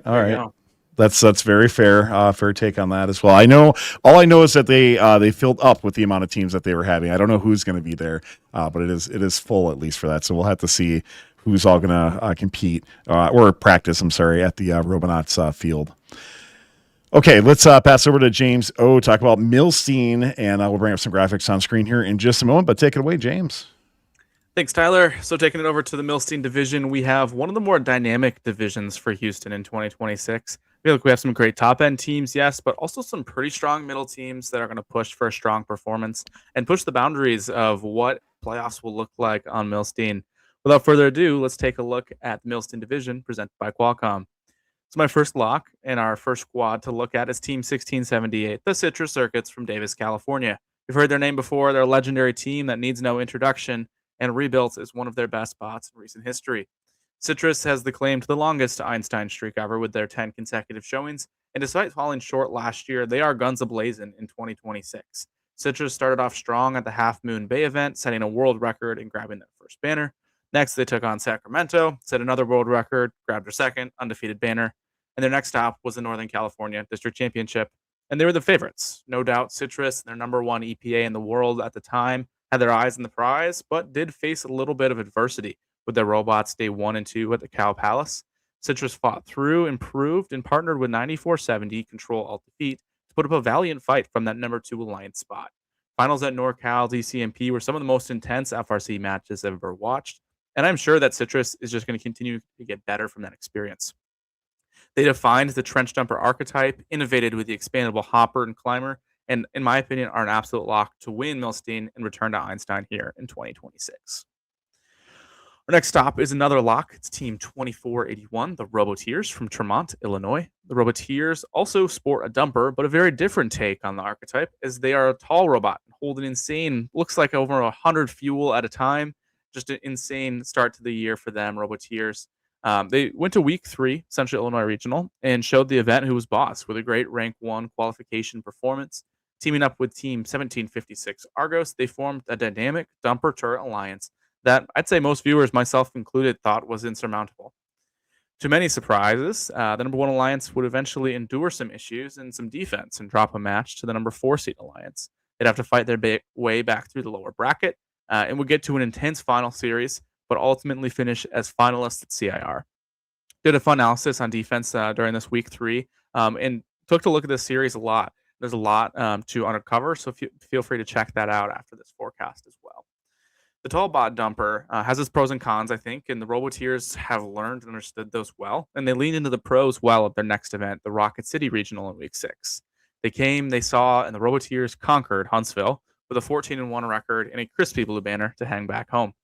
That's very fair. Fair take on that as well. All I know is that they filled up with the amount of teams that they were having. I don't know who's going to be there, but it is full at least for that. So we'll have to see who's all going to compete or practice. I'm sorry, at the Robonauts field. Okay, let's pass over to James O. Talk about Milstein, and we'll bring up some graphics on screen here in just a moment. But take it away, James. Thanks, Tyler. So taking it over to the Milstein division, we have one of the more dynamic divisions for Houston in 2026. I feel like we have some great top-end teams, yes, but also some pretty strong middle teams that are going to push for a strong performance and push the boundaries of what playoffs will look like on Milstein. Without further ado, let's take a look at the Milstein division presented by Qualcomm. So my first lock and our first squad to look at is Team 1678, the Citrus Circuits from Davis, California. You've heard their name before. They're a legendary team that needs no introduction, and rebuilt is one of their best spots in recent history. Citrus has the claim to the longest Einstein streak ever with their 10 consecutive showings, and despite falling short last year, they are guns ablazing in 2026. Citrus started off strong at the Half Moon Bay event, setting a world record and grabbing their first banner. Next, they took on Sacramento, set another world record, grabbed their second undefeated banner, and their next stop was the Northern California District Championship, and they were the favorites. No doubt Citrus, their number one EPA in the world at the time, had their eyes on the prize, but did face a little bit of adversity with their robots day 1 and 2 at the Cow Palace. Citrus fought through, improved, and partnered with 9470 Control Alt Defeat to put up a valiant fight from that number 2 alliance spot. Finals at NorCal DCMP were some of the most intense FRC matches I've ever watched, and I'm sure that Citrus is just going to continue to get better from that experience. They defined the trench jumper archetype, innovated with the expandable hopper and climber, and in my opinion are an absolute lock to win Milstein and return to Einstein here in 2026. Our next stop is another lock. It's Team 2481, the Robotiers from Tremont, Illinois. The Robotiers also sport a dumper, but a very different take on the archetype, as they are a tall robot, hold an insane, looks like over 100 fuel at a time. Just an insane start to the year for them, Robotiers. They went to week 3, Central Illinois Regional, and showed the event who was boss with a great rank 1 qualification performance. Teaming up with Team 1756 Argos, they formed a dynamic dumper turret alliance that I'd say most viewers, myself included, thought was insurmountable. To many surprises, the number 1 alliance would eventually endure some issues and some defense and drop a match to the number 4 seed alliance. They'd have to fight their way back through the lower bracket and would get to an intense final series, but ultimately finish as finalists at CIR. Did a fun analysis on defense during this week 3 and took a look at this series a lot. There's a lot to uncover, so feel free to check that out after this forecast as well. The tall bot dumper has its pros and cons, I think, and the Robotiers have learned and understood those well, and they leaned into the pros well at their next event, the Rocket City Regional in week 6. They came, they saw, and the Robotiers conquered Huntsville with a 14-1 record and a crispy blue banner to hang back home.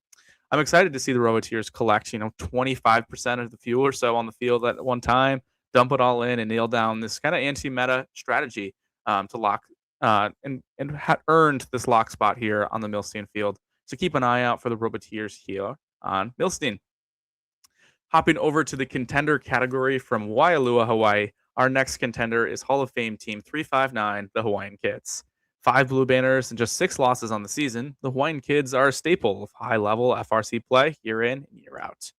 I'm excited to see the Robotiers collect, 25% of the fuel or so on the field at one time, dump it all in, and nail down this kind of anti-meta strategy to lock and earned this lock spot here on the Milstein field. So keep an eye out for the Robotiers here on Milstein. Hopping over to the contender category from Waialua, Hawaii, our next contender is Hall of Fame Team 359, the Hawaiian Kids. 5 blue banners and just 6 losses on the season, the Hawaiian Kids are a staple of high-level FRC play year in and year out.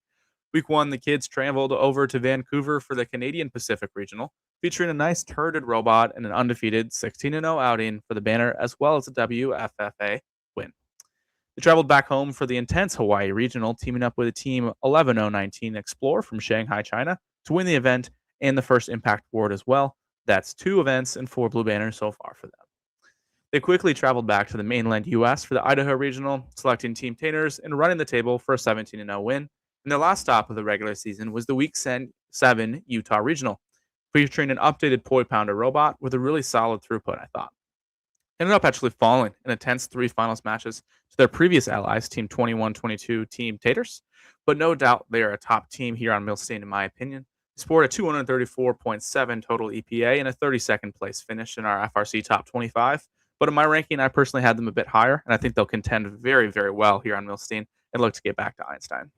Week 1, the Kids traveled over to Vancouver for the Canadian Pacific Regional, featuring a nice turreted robot and an undefeated 16-0 outing for the banner, as well as a WFFA win. They traveled back home for the intense Hawaii Regional, teaming up with a Team 11019 Explore from Shanghai, China, to win the event and the first Impact Award as well. That's 2 events and 4 blue banners so far for them. They quickly traveled back to the mainland U.S. for the Idaho Regional, selecting Team Taters and running the table for a 17-0 win. And their last stop of the regular season was the Week 7 Utah Regional, featuring an updated Poi Pounder robot with a really solid throughput, I thought. Ended up actually falling in a tense 3 finals matches to their previous allies, Team 2122 Team Taters, but no doubt they are a top team here on Milstein, in my opinion. They sport a 234.7 total EPA and a 32nd place finish in our FRC Top 25. But in my ranking, I personally had them a bit higher, and I think they'll contend very, very well here on Milstein and look to get back to Einstein.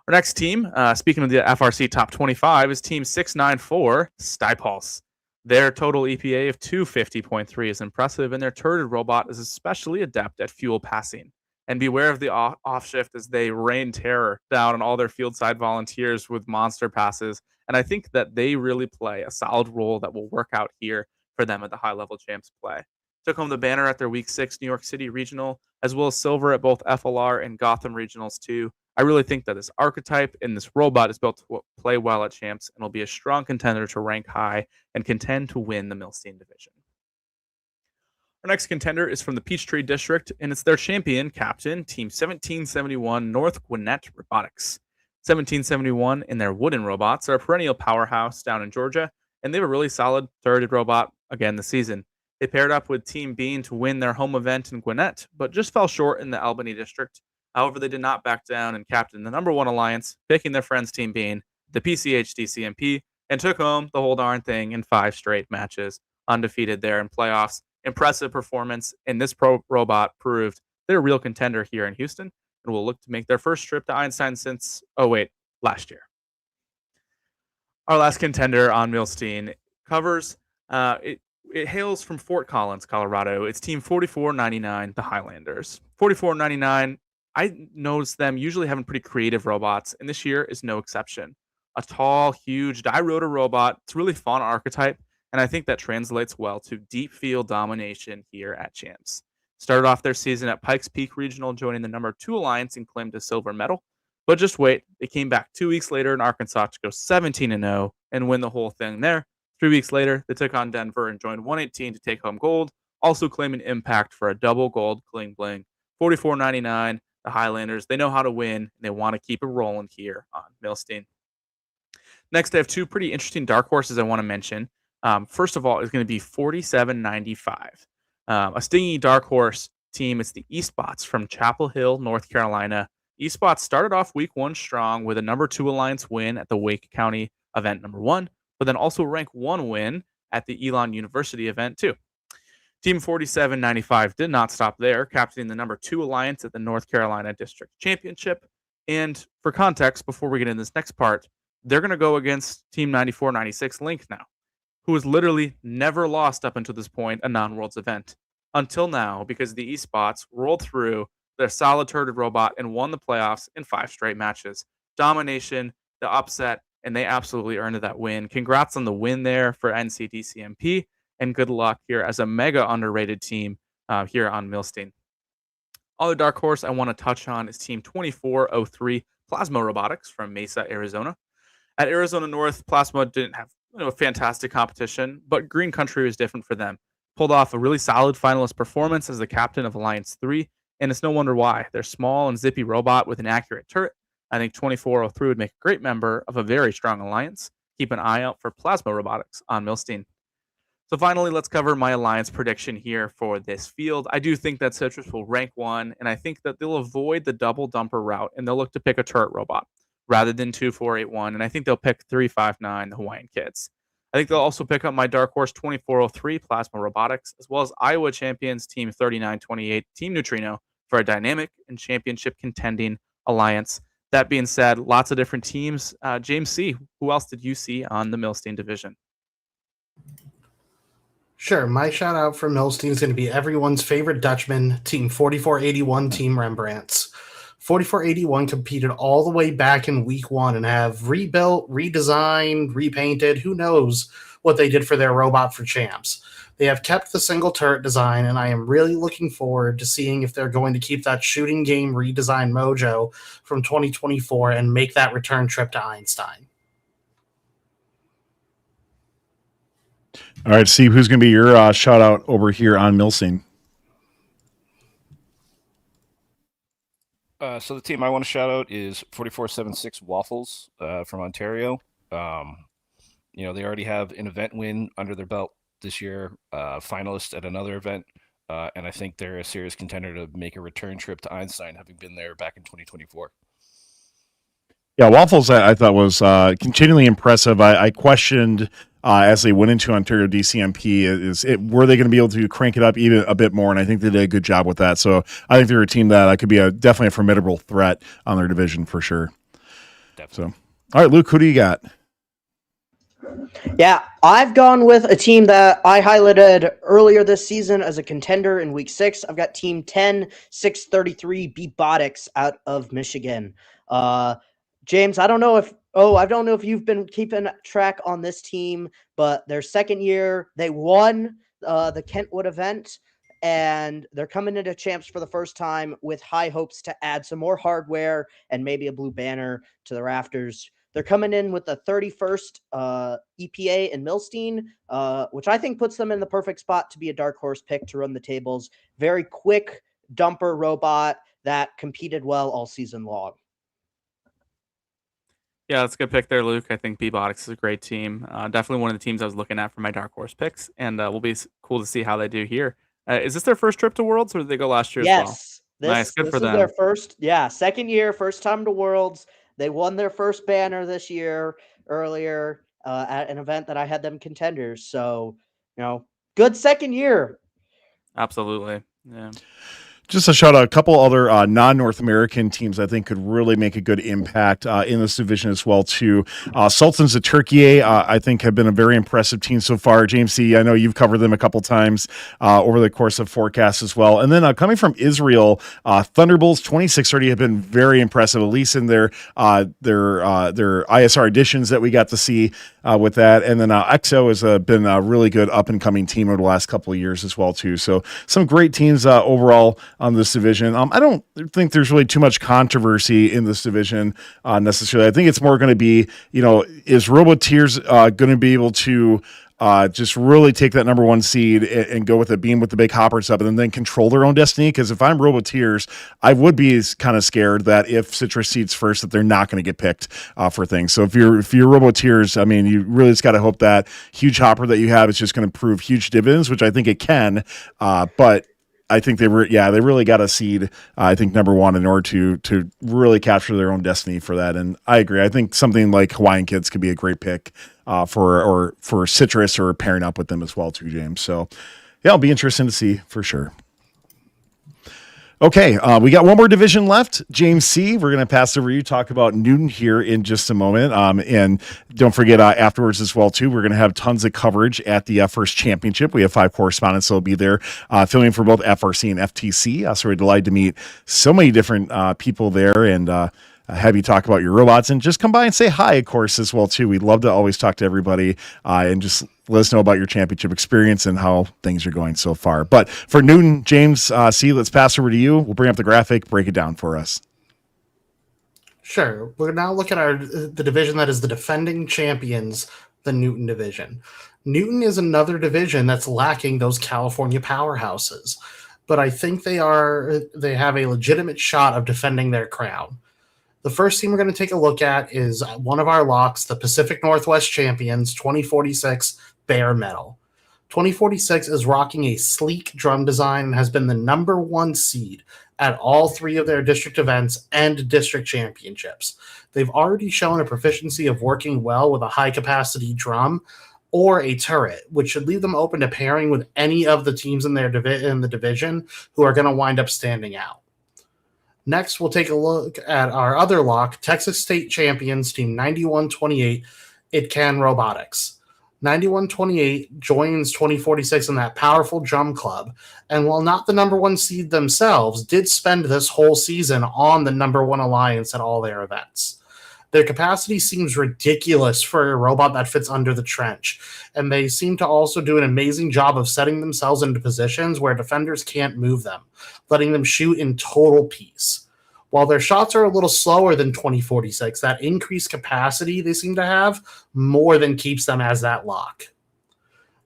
Our next team, speaking of the FRC Top 25, is Team 694, Stipulse. Their total EPA of 250.3 is impressive, and their turreted robot is especially adept at fuel passing. And beware of the off shift as they rain terror down on all their field side volunteers with monster passes. And I think that they really play a solid role that will work out here for them at the high level champs play. Took home the banner at their Week 6 New York City Regional, as well as silver at both FLR and Gotham Regionals too. I really think that this archetype and this robot is built to play well at champs and will be a strong contender to rank high and contend to win the Milstein division. Our next contender is from the Peachtree District, and it's their champion captain, Team 1771 North Gwinnett Robotics. 1771 and their wooden robots are a perennial powerhouse down in Georgia, and they have a really solid turreted robot again this season. They paired up with Team Bean to win their home event in Gwinnett, but just fell short in the Albany District. However, they did not back down and captained the number 1 alliance, picking their friends Team Bean, the PCH DCMP, and took home the whole darn thing in 5 straight matches, undefeated there in playoffs. Impressive performance, and this robot proved they're a real contender here in Houston and will look to make their first trip to Einstein since, last year. Our last contender on Milstein covers, it hails from Fort Collins, Colorado. It's Team 4499, the Highlanders. 4499, I noticed them usually having pretty creative robots, and this year is no exception. A tall, huge, die-rotor robot. It's a really fun archetype, and I think that translates well to deep field domination here at Champs. Started off their season at Pikes Peak Regional, joining the number 2 alliance and claimed a silver medal. But just wait, they came back 2 weeks later in Arkansas to go 17-0 and win the whole thing there. 3 weeks later, they took on Denver and joined 118 to take home gold, also claiming impact for a double gold bling bling. 44.99, the Highlanders, they know how to win, and they want to keep it rolling here on Milstein. Next, I have 2 pretty interesting dark horses I want to mention. First of all, is going to be 4795. A stingy dark horse team. It's the Eastbots from Chapel Hill, North Carolina. eSpots started off week 1 strong with a number 2 alliance win at the Wake County event number 1, but then also rank 1 win at the Elon University event 2. Team 4795 did not stop there, captaining the number 2 alliance at the North Carolina District Championship. And for context, before we get into this next part, they're going to go against Team 9496 Link now, who has literally never lost up until this point a non-Worlds event. Until now, because the eSpots rolled through their solid turret robot and won the playoffs in 5 straight matches. Domination, the upset, and they absolutely earned that win. Congrats on the win there for NCDCMP, and good luck here as a mega underrated team here on Milstein. Other dark horse I want to touch on is Team 2403 Plasma Robotics from Mesa, Arizona. At Arizona North, Plasma didn't have a fantastic competition, but Green Country was different for them. Pulled off a really solid finalist performance as the captain of Alliance 3, and it's no wonder why. They're small and zippy robot with an accurate turret. I think 2403 would make a great member of a very strong alliance. Keep an eye out for Plasma Robotics on Milstein. So finally, let's cover my alliance prediction here for this field. I do think that Citrus will rank 1, and I think that they'll avoid the double dumper route, and they'll look to pick a turret robot rather than 2481, and I think they'll pick 359, the Hawaiian Kids. I think they'll also pick up my dark horse 2403 Plasma Robotics, as well as Iowa champions Team 3928 Team Neutrino for a dynamic and championship contending alliance. That being said, lots of different teams. James C., who else did you see on the Milstein division? Sure. My shout out for Milstein is going to be everyone's favorite Dutchman, Team 4481, Team Rembrandts. 4481 competed all the way back in week 1 and have rebuilt, redesigned, repainted. Who knows what they did for their robot for champs. They have kept the single turret design, and I am really looking forward to seeing if they're going to keep that shooting game redesign mojo from 2024 and make that return trip to Einstein. All right, Steve, who's going to be your shout out over here on Milstein? So the team I want to shout out is 4476 Waffles from Ontario. They already have an event win under their belt this year, finalist at another event, and I think they're a serious contender to make a return trip to Einstein, having been there back in 2024. Yeah, Waffles I thought was continually impressive. I questioned as they went into Ontario DCMP, were they going to be able to crank it up even a bit more? And I think they did a good job with that. So I think they're a team that could be definitely a formidable threat on their division for sure. Definitely. So, all right, Luke, who do you got? Yeah, I've gone with a team that I highlighted earlier this season as a contender in week 6. I've got Team 10633 Robotics out of Michigan. James, I don't know if you've been keeping track on this team, but their second year, they won the Kentwood event, and they're coming into champs for the first time with high hopes to add some more hardware and maybe a blue banner to the rafters. They're coming in with the 31st EPA in Milstein, which I think puts them in the perfect spot to be a dark horse pick to run the tables. Very quick dumper robot that competed well all season long. Yeah, that's a good pick there, Luke. I think Robotics is a great team. Definitely one of the teams I was looking at for my dark horse picks, and will be cool to see how they do here. Is this their first trip to Worlds, or did they go last year as well? Yes. Nice, good for them. This is their first, second year, first time to Worlds. They won their first banner this year earlier at an event that I had them contenders. So, good second year. Absolutely. Yeah. Just to shout out a couple other non-North American teams I think could really make a good impact in this division as well too. Sultans of Turkey, I think have been a very impressive team so far. James C., I know you've covered them a couple times over the course of Forecast as well. And then coming from Israel, Thunderbolts 2630 have been very impressive, at least in their ISR editions that we got to see with that. And then EXO has been a really good up-and-coming team over the last couple of years as well too. So some great teams overall on this division. I don't think there's really too much controversy in this division necessarily. I think it's more going to be, is Robotiers going to be able to just really take that number 1 seed and go with the beam with the big hoppers up and then control their own destiny? Because if I'm Robotiers, I would be kind of scared that if Citrus seeds first, that they're not going to get picked for things. So if you're Robotiers, I mean, you really just got to hope that huge hopper that you have is just going to prove huge dividends, which I think it can. But I think they really got a seed, I think number one in order to really capture their own destiny for that. And I agree. I think something like Hawaiian Kids could be a great pick for Citrus or pairing up with them as well too, James. So yeah, it'll be interesting to see for sure. Okay, we got one more division left. James C., we're going to pass over to you, talk about Newton here in just a moment. And don't forget afterwards as well, too, we're going to have tons of coverage at the FRC Championship. We have 5 correspondents that will be there filming for both FRC and FTC. So we're delighted to meet so many different people there and have you talk about your robots and just come by and say hi, of course, as well, too. We'd love to always talk to everybody and just let us know about your championship experience and how things are going so far. But for Newton, James C., let's pass over to you. We'll bring up the graphic, break it down for us. Sure. We're now looking at the division that is the defending champions, the Newton division. Newton is another division that's lacking those California powerhouses, but I think they have a legitimate shot of defending their crown. The first team we're going to take a look at is one of our locks, the Pacific Northwest champions, 2046 Bare Metal. 2046 is rocking a sleek drum design and has been the number 1 seed at all 3 of their district events and district championships. They've already shown a proficiency of working well with a high-capacity drum or a turret, which should leave them open to pairing with any of the teams in the division who are going to wind up standing out. Next, we'll take a look at our other lock, Texas State Champions, Team 9128, ITCAN Robotics. 9128 joins 2046 in that powerful drum club, and while not the number 1 seed themselves, did spend this whole season on the number 1 alliance at all their events. Their capacity seems ridiculous for a robot that fits under the trench, and they seem to also do an amazing job of setting themselves into positions where defenders can't move them, letting them shoot in total peace. While their shots are a little slower than 2046, that increased capacity they seem to have more than keeps them as that lock.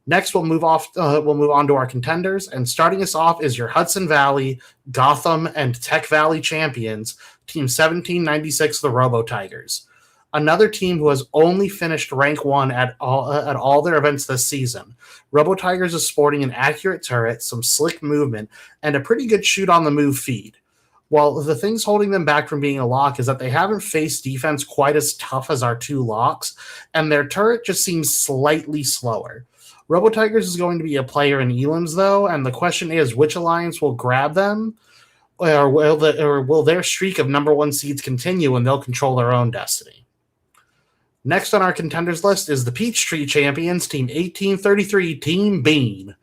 Next, we'll move on to our contenders, and starting us off is your Hudson Valley, Gotham, and Tech Valley champions, Team 1796, the Robo Tigers. Another team who has only finished rank 1 at all their events this season. Robo Tigers is sporting an accurate turret, some slick movement, and a pretty good shoot-on-the-move feed. While the things holding them back from being a lock is that they haven't faced defense quite as tough as our 2 locks, and their turret just seems slightly slower. Robo Tigers is going to be a player in Elam's, though, and the question is which alliance will grab them, or will their streak of number 1 seeds continue and they'll control their own destiny? Next on our contenders list is the Peachtree Champions, Team 1833, Team Bean.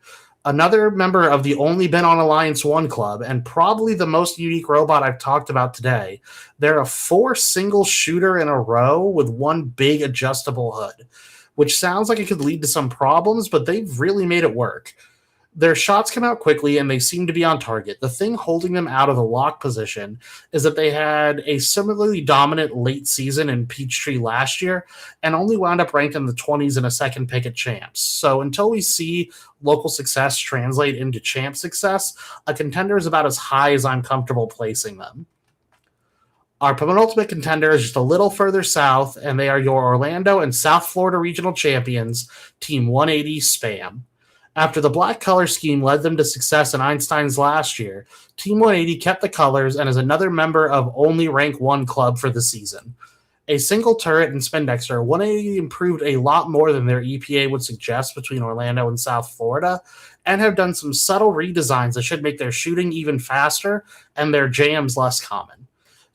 Another member of the Only Been on Alliance 1 club, and probably the most unique robot I've talked about today. They're a 4 single shooter in a row with 1 big adjustable hood, which sounds like it could lead to some problems, but they've really made it work. Their shots come out quickly, and they seem to be on target. The thing holding them out of the lock position is that they had a similarly dominant late season in Peachtree last year and only wound up ranked in the 20s in a second pick at Champs. So until we see local success translate into champ success, a contender is about as high as I'm comfortable placing them. Our penultimate contender is just a little further south, and they are your Orlando and South Florida regional champions, Team 180 Spam. After the black color scheme led them to success in Einstein's last year, Team 180 kept the colors and is another member of only rank 1 club for the season. A single turret and Spindexter, 180 improved a lot more than their EPA would suggest between Orlando and South Florida, and have done some subtle redesigns that should make their shooting even faster and their jams less common.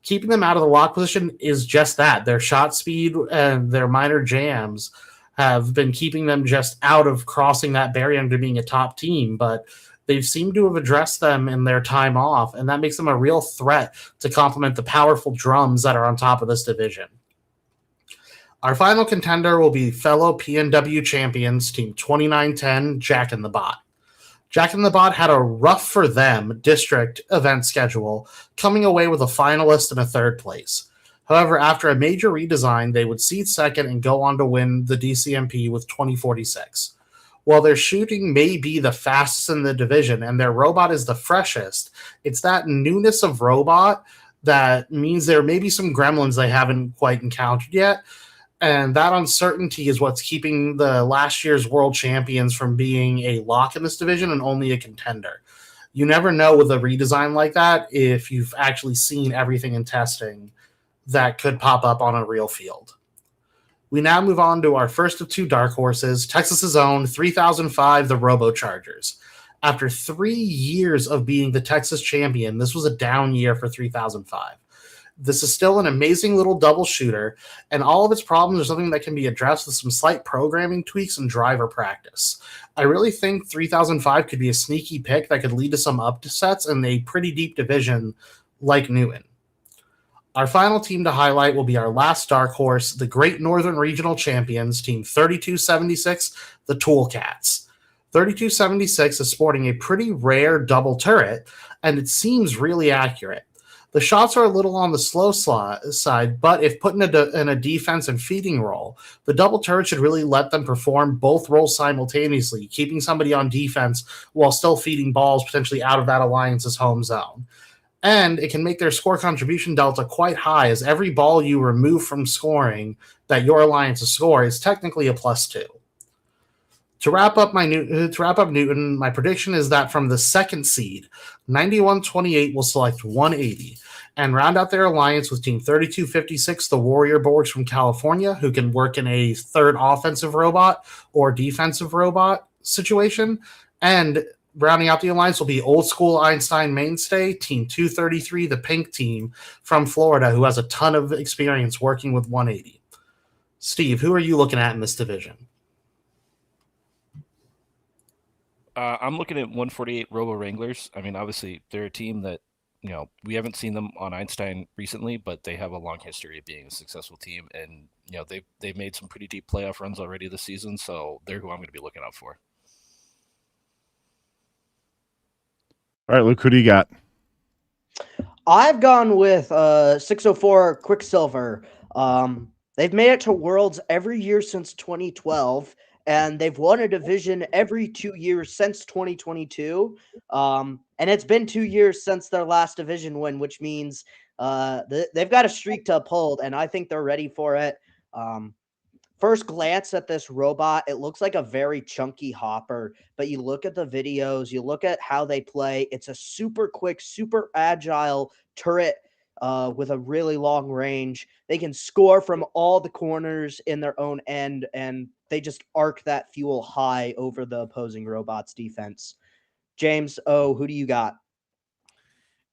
Keeping them out of the lock position is just that. Their shot speed and their minor jams have been keeping them just out of crossing that barrier into being a top team, but they've seemed to have addressed them in their time off, and that makes them a real threat to complement the powerful drums that are on top of this division. Our final contender will be fellow PNW champions, Team 2910, Jack and the Bot. Jack and the Bot had a rough for them district event schedule, coming away with a finalist and a 3rd place. However, after a major redesign, they would seed 2nd and go on to win the DCMP with 2046. While their shooting may be the fastest in the division and their robot is the freshest, it's that newness of robot that means there may be some gremlins they haven't quite encountered yet, and that uncertainty is what's keeping the last year's world champions from being a lock in this division and only a contender. You never know with a redesign like that if you've actually seen everything in testing that could pop up on a real field. We now move on to our first of two dark horses, Texas's own 3005, the Robochargers. After 3 years of being the Texas champion, this was a down year for 3005. This is still an amazing little double shooter, and all of its problems are something that can be addressed with some slight programming tweaks and driver practice. I really think 3005 could be a sneaky pick that could lead to some upsets in a pretty deep division like Newton. Our final team to highlight will be our last dark horse, the Great Northern Regional Champions, Team 3276, the Toolcats. 3276 is sporting a pretty rare double turret, and it seems really accurate. The shots are a little on the slow side, but if put in a defense and feeding role, the double turret should really let them perform both roles simultaneously, keeping somebody on defense while still feeding balls potentially out of that alliance's home zone. And it can make their score contribution delta quite high, as every ball you remove from scoring that your alliance's score is technically a +2. To wrap up Newton, my prediction is that from the second seed, 9128 will select 180 and round out their alliance with Team 3256, the Warrior Borgs from California, who can work in a third offensive robot or defensive robot situation. And rounding out the alliance will be old school Einstein mainstay, Team 233, the Pink Team from Florida, who has a ton of experience working with 180. Steve, who are you looking at in this division? I'm looking at 148 Robo Wranglers. I mean, obviously, they're a team that, we haven't seen them on Einstein recently, but they have a long history of being a successful team. And, they've made some pretty deep playoff runs already this season. So they're who I'm going to be looking out for. All right, Luke, who do you got? I've gone with 604 Quicksilver. They've made it to Worlds every year since 2012, and they've won a division every 2 years since 2022. And it's been 2 years since their last division win, which means they've got a streak to uphold, and I think they're ready for it. First glance at this robot, it looks like a very chunky hopper, but you look at the videos, you look at how they play, it's a super quick, super agile turret with a really long range. They can score from all the corners in their own end, and they just arc that fuel high over the opposing robot's defense. James, who do you got?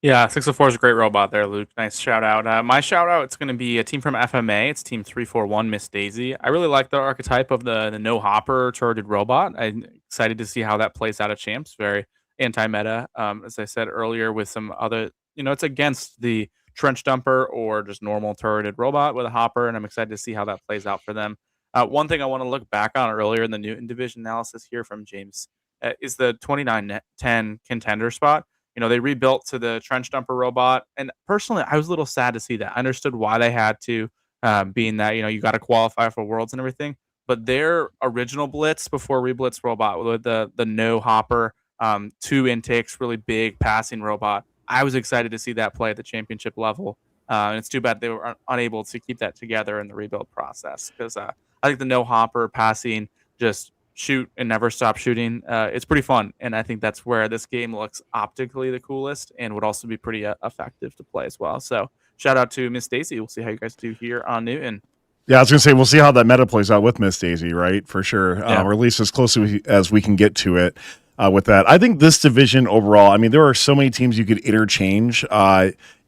Yeah, 604 is a great robot there, Luke. Nice shout out. My shout out, it's going to be a team from FMA. It's Team 341, Miss Daisy. I really like the archetype of the no hopper turreted robot. I'm excited to see how that plays out at Champs. Very anti-meta, as I said earlier, with some other, it's against the trench dumper or just normal turreted robot with a hopper, and I'm excited to see how that plays out for them. One thing I want to look back on earlier in the Newton division analysis here from James is the 2910 contender spot. They rebuilt to the trench dumper robot, and personally, I was a little sad to see that. I understood why they had to, being that, you got to qualify for Worlds and everything, but their original Blitz before Reblitz robot with the no hopper, 2 intakes, really big passing robot, I was excited to see that play at the championship level. And it's too bad they were unable to keep that together in the rebuild process, because I think the no hopper passing, just shoot and never stop shooting, it's pretty fun, and I think that's where this game looks optically the coolest and would also be pretty effective to play as well. So shout out to Miss Daisy. We'll see how you guys do here on Newton. Yeah, I was going to say, we'll see how that meta plays out with Miss Daisy, right? For sure. Yeah. Or at least as close as we can get to it with that. I think this division overall, I mean, there are so many teams you could interchange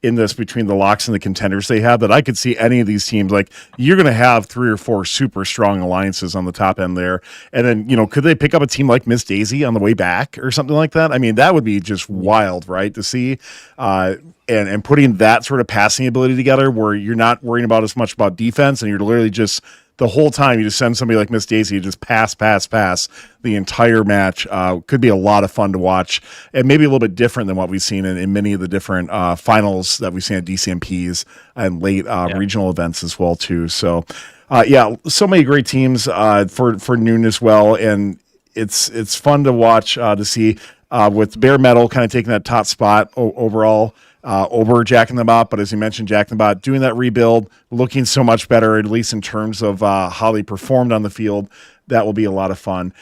in this between the locks and the contenders they have that I could see any of these teams, like, you're going to have 3 or 4 super strong alliances on the top end there. And then, could they pick up a team like Miss Daisy on the way back or something like that? I mean, that would be just wild, right? To see and putting that sort of passing ability together where you're not worrying about as much about defense and you're literally just the whole time you just send somebody like Miss Daisy to just pass the entire match. Could be a lot of fun to watch, and maybe a little bit different than what we've seen in many of the different finals that we've seen at DCMPs and late regional events as well too. So so many great teams for noon as well, and it's fun to watch to see with Bare Metal kind of taking that top spot overall. Over Jack in the Bot, but as you mentioned, Jack in the Bot doing that rebuild, looking so much better, at least in terms of how they performed on the field. That will be a lot of fun.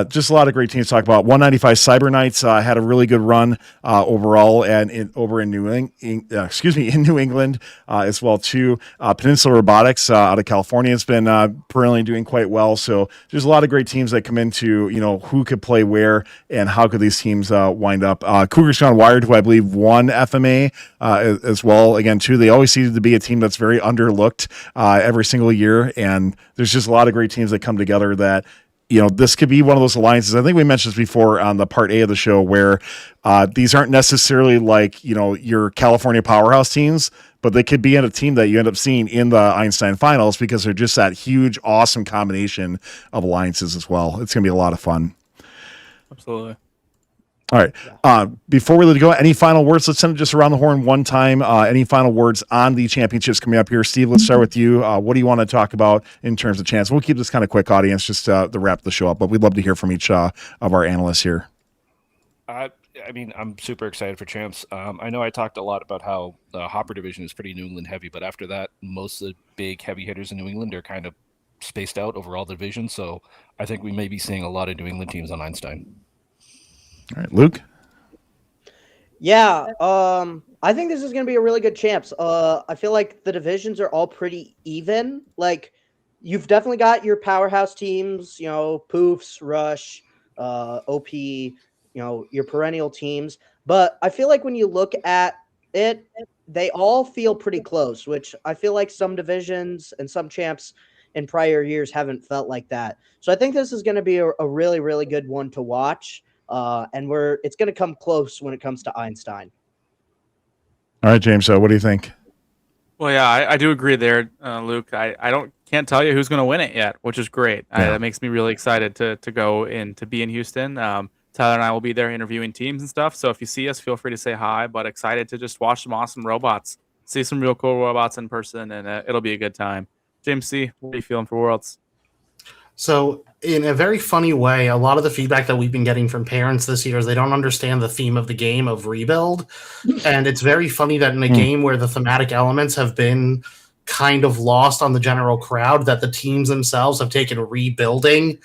Just a lot of great teams to talk about. 195 Cyber Knights had a really good run overall, and in New England as well too. Peninsula Robotics out of California has been perennially doing quite well. So there's a lot of great teams that come into who could play where and how could these teams wind up. Cougars Gone Wired, who I believe won FMA as well. Again, too, they always seem to be a team that's very underlooked every single year, and there's just a lot of great teams that come together that. This could be one of those alliances. I think we mentioned this before on the part A of the show where these aren't necessarily like, your California powerhouse teams, but they could be in a team that you end up seeing in the Einstein finals because they're just that huge, awesome combination of alliances as well. It's going to be a lot of fun. Absolutely. All right. Before we let it go, any final words? Let's send it just around the horn one time. Any final words on the championships coming up here? Steve, let's start with you. What do you want to talk about in terms of chance? We'll keep this kind of quick, audience, just to wrap the show up, but we'd love to hear from each of our analysts here. I'm super excited for champs. I know I talked a lot about how the Hopper division is pretty New England heavy, but after that, most of the big heavy hitters in New England are kind of spaced out over all the divisions. So I think we may be seeing a lot of New England teams on Einstein. All right, Luke. Yeah, I think this is going to be a really good champs. I feel like the divisions are all pretty even. Like, you've definitely got your powerhouse teams, Poofs, Rush, OP, your perennial teams. But I feel like when you look at it, they all feel pretty close, which I feel like some divisions and some champs in prior years haven't felt like that. So I think this is going to be a really, really good one to watch. And it's going to come close when it comes to Einstein. All right, James. What do you think? Well, yeah, I do agree there, Luke. I can't tell you who's going to win it yet, which is great. Yeah. That makes me really excited to go in to be in Houston. Tyler and I will be there interviewing teams and stuff. So if you see us, feel free to say hi. But excited to just watch some awesome robots, see some real cool robots in person, and it'll be a good time. James C., what are you feeling for Worlds? So, in a very funny way, a lot of the feedback that we've been getting from parents this year is they don't understand the theme of the game of rebuild. And it's very funny that in a game where the thematic elements have been kind of lost on the general crowd, that the teams themselves have taken rebuilding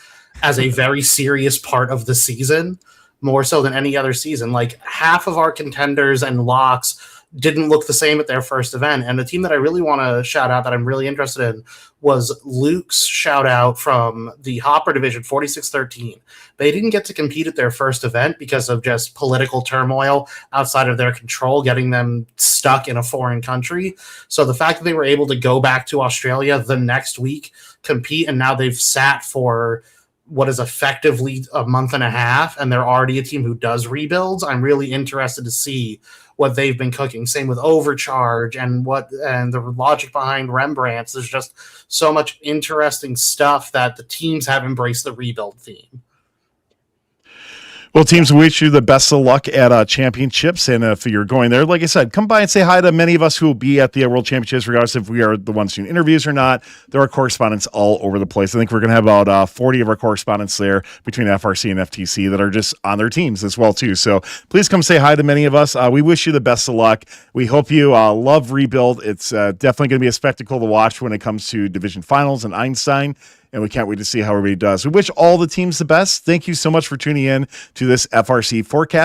as a very serious part of the season, more so than any other season. Like, half of our contenders and locks didn't look the same at their first event. And the team that I really want to shout out that I'm really interested in was Luke's shout out from the Hopper division, 4613. They didn't get to compete at their first event because of just political turmoil outside of their control, getting them stuck in a foreign country. So the fact that they were able to go back to Australia the next week, compete, and now they've sat for what is effectively a month and a half, and they're already a team who does rebuilds. I'm really interested to see what they've been cooking. Same with Overcharge and the logic behind Rembrandts. There's just so much interesting stuff that the teams have embraced the rebuild theme. Well, teams, we wish you the best of luck at championships. And if you're going there, like I said, come by and say hi to many of us who will be at the World Championships, regardless if we are the ones doing interviews or not. There are correspondents all over the place. I think we're going to have about 40 of our correspondents there between FRC and FTC that are just on their teams as well, too. So please come say hi to many of us. We wish you the best of luck. We hope you love Rebuild. It's definitely going to be a spectacle to watch when it comes to division finals and Einstein. And we can't wait to see how everybody does. We wish all the teams the best. Thank you so much for tuning in to this FRC Forecast.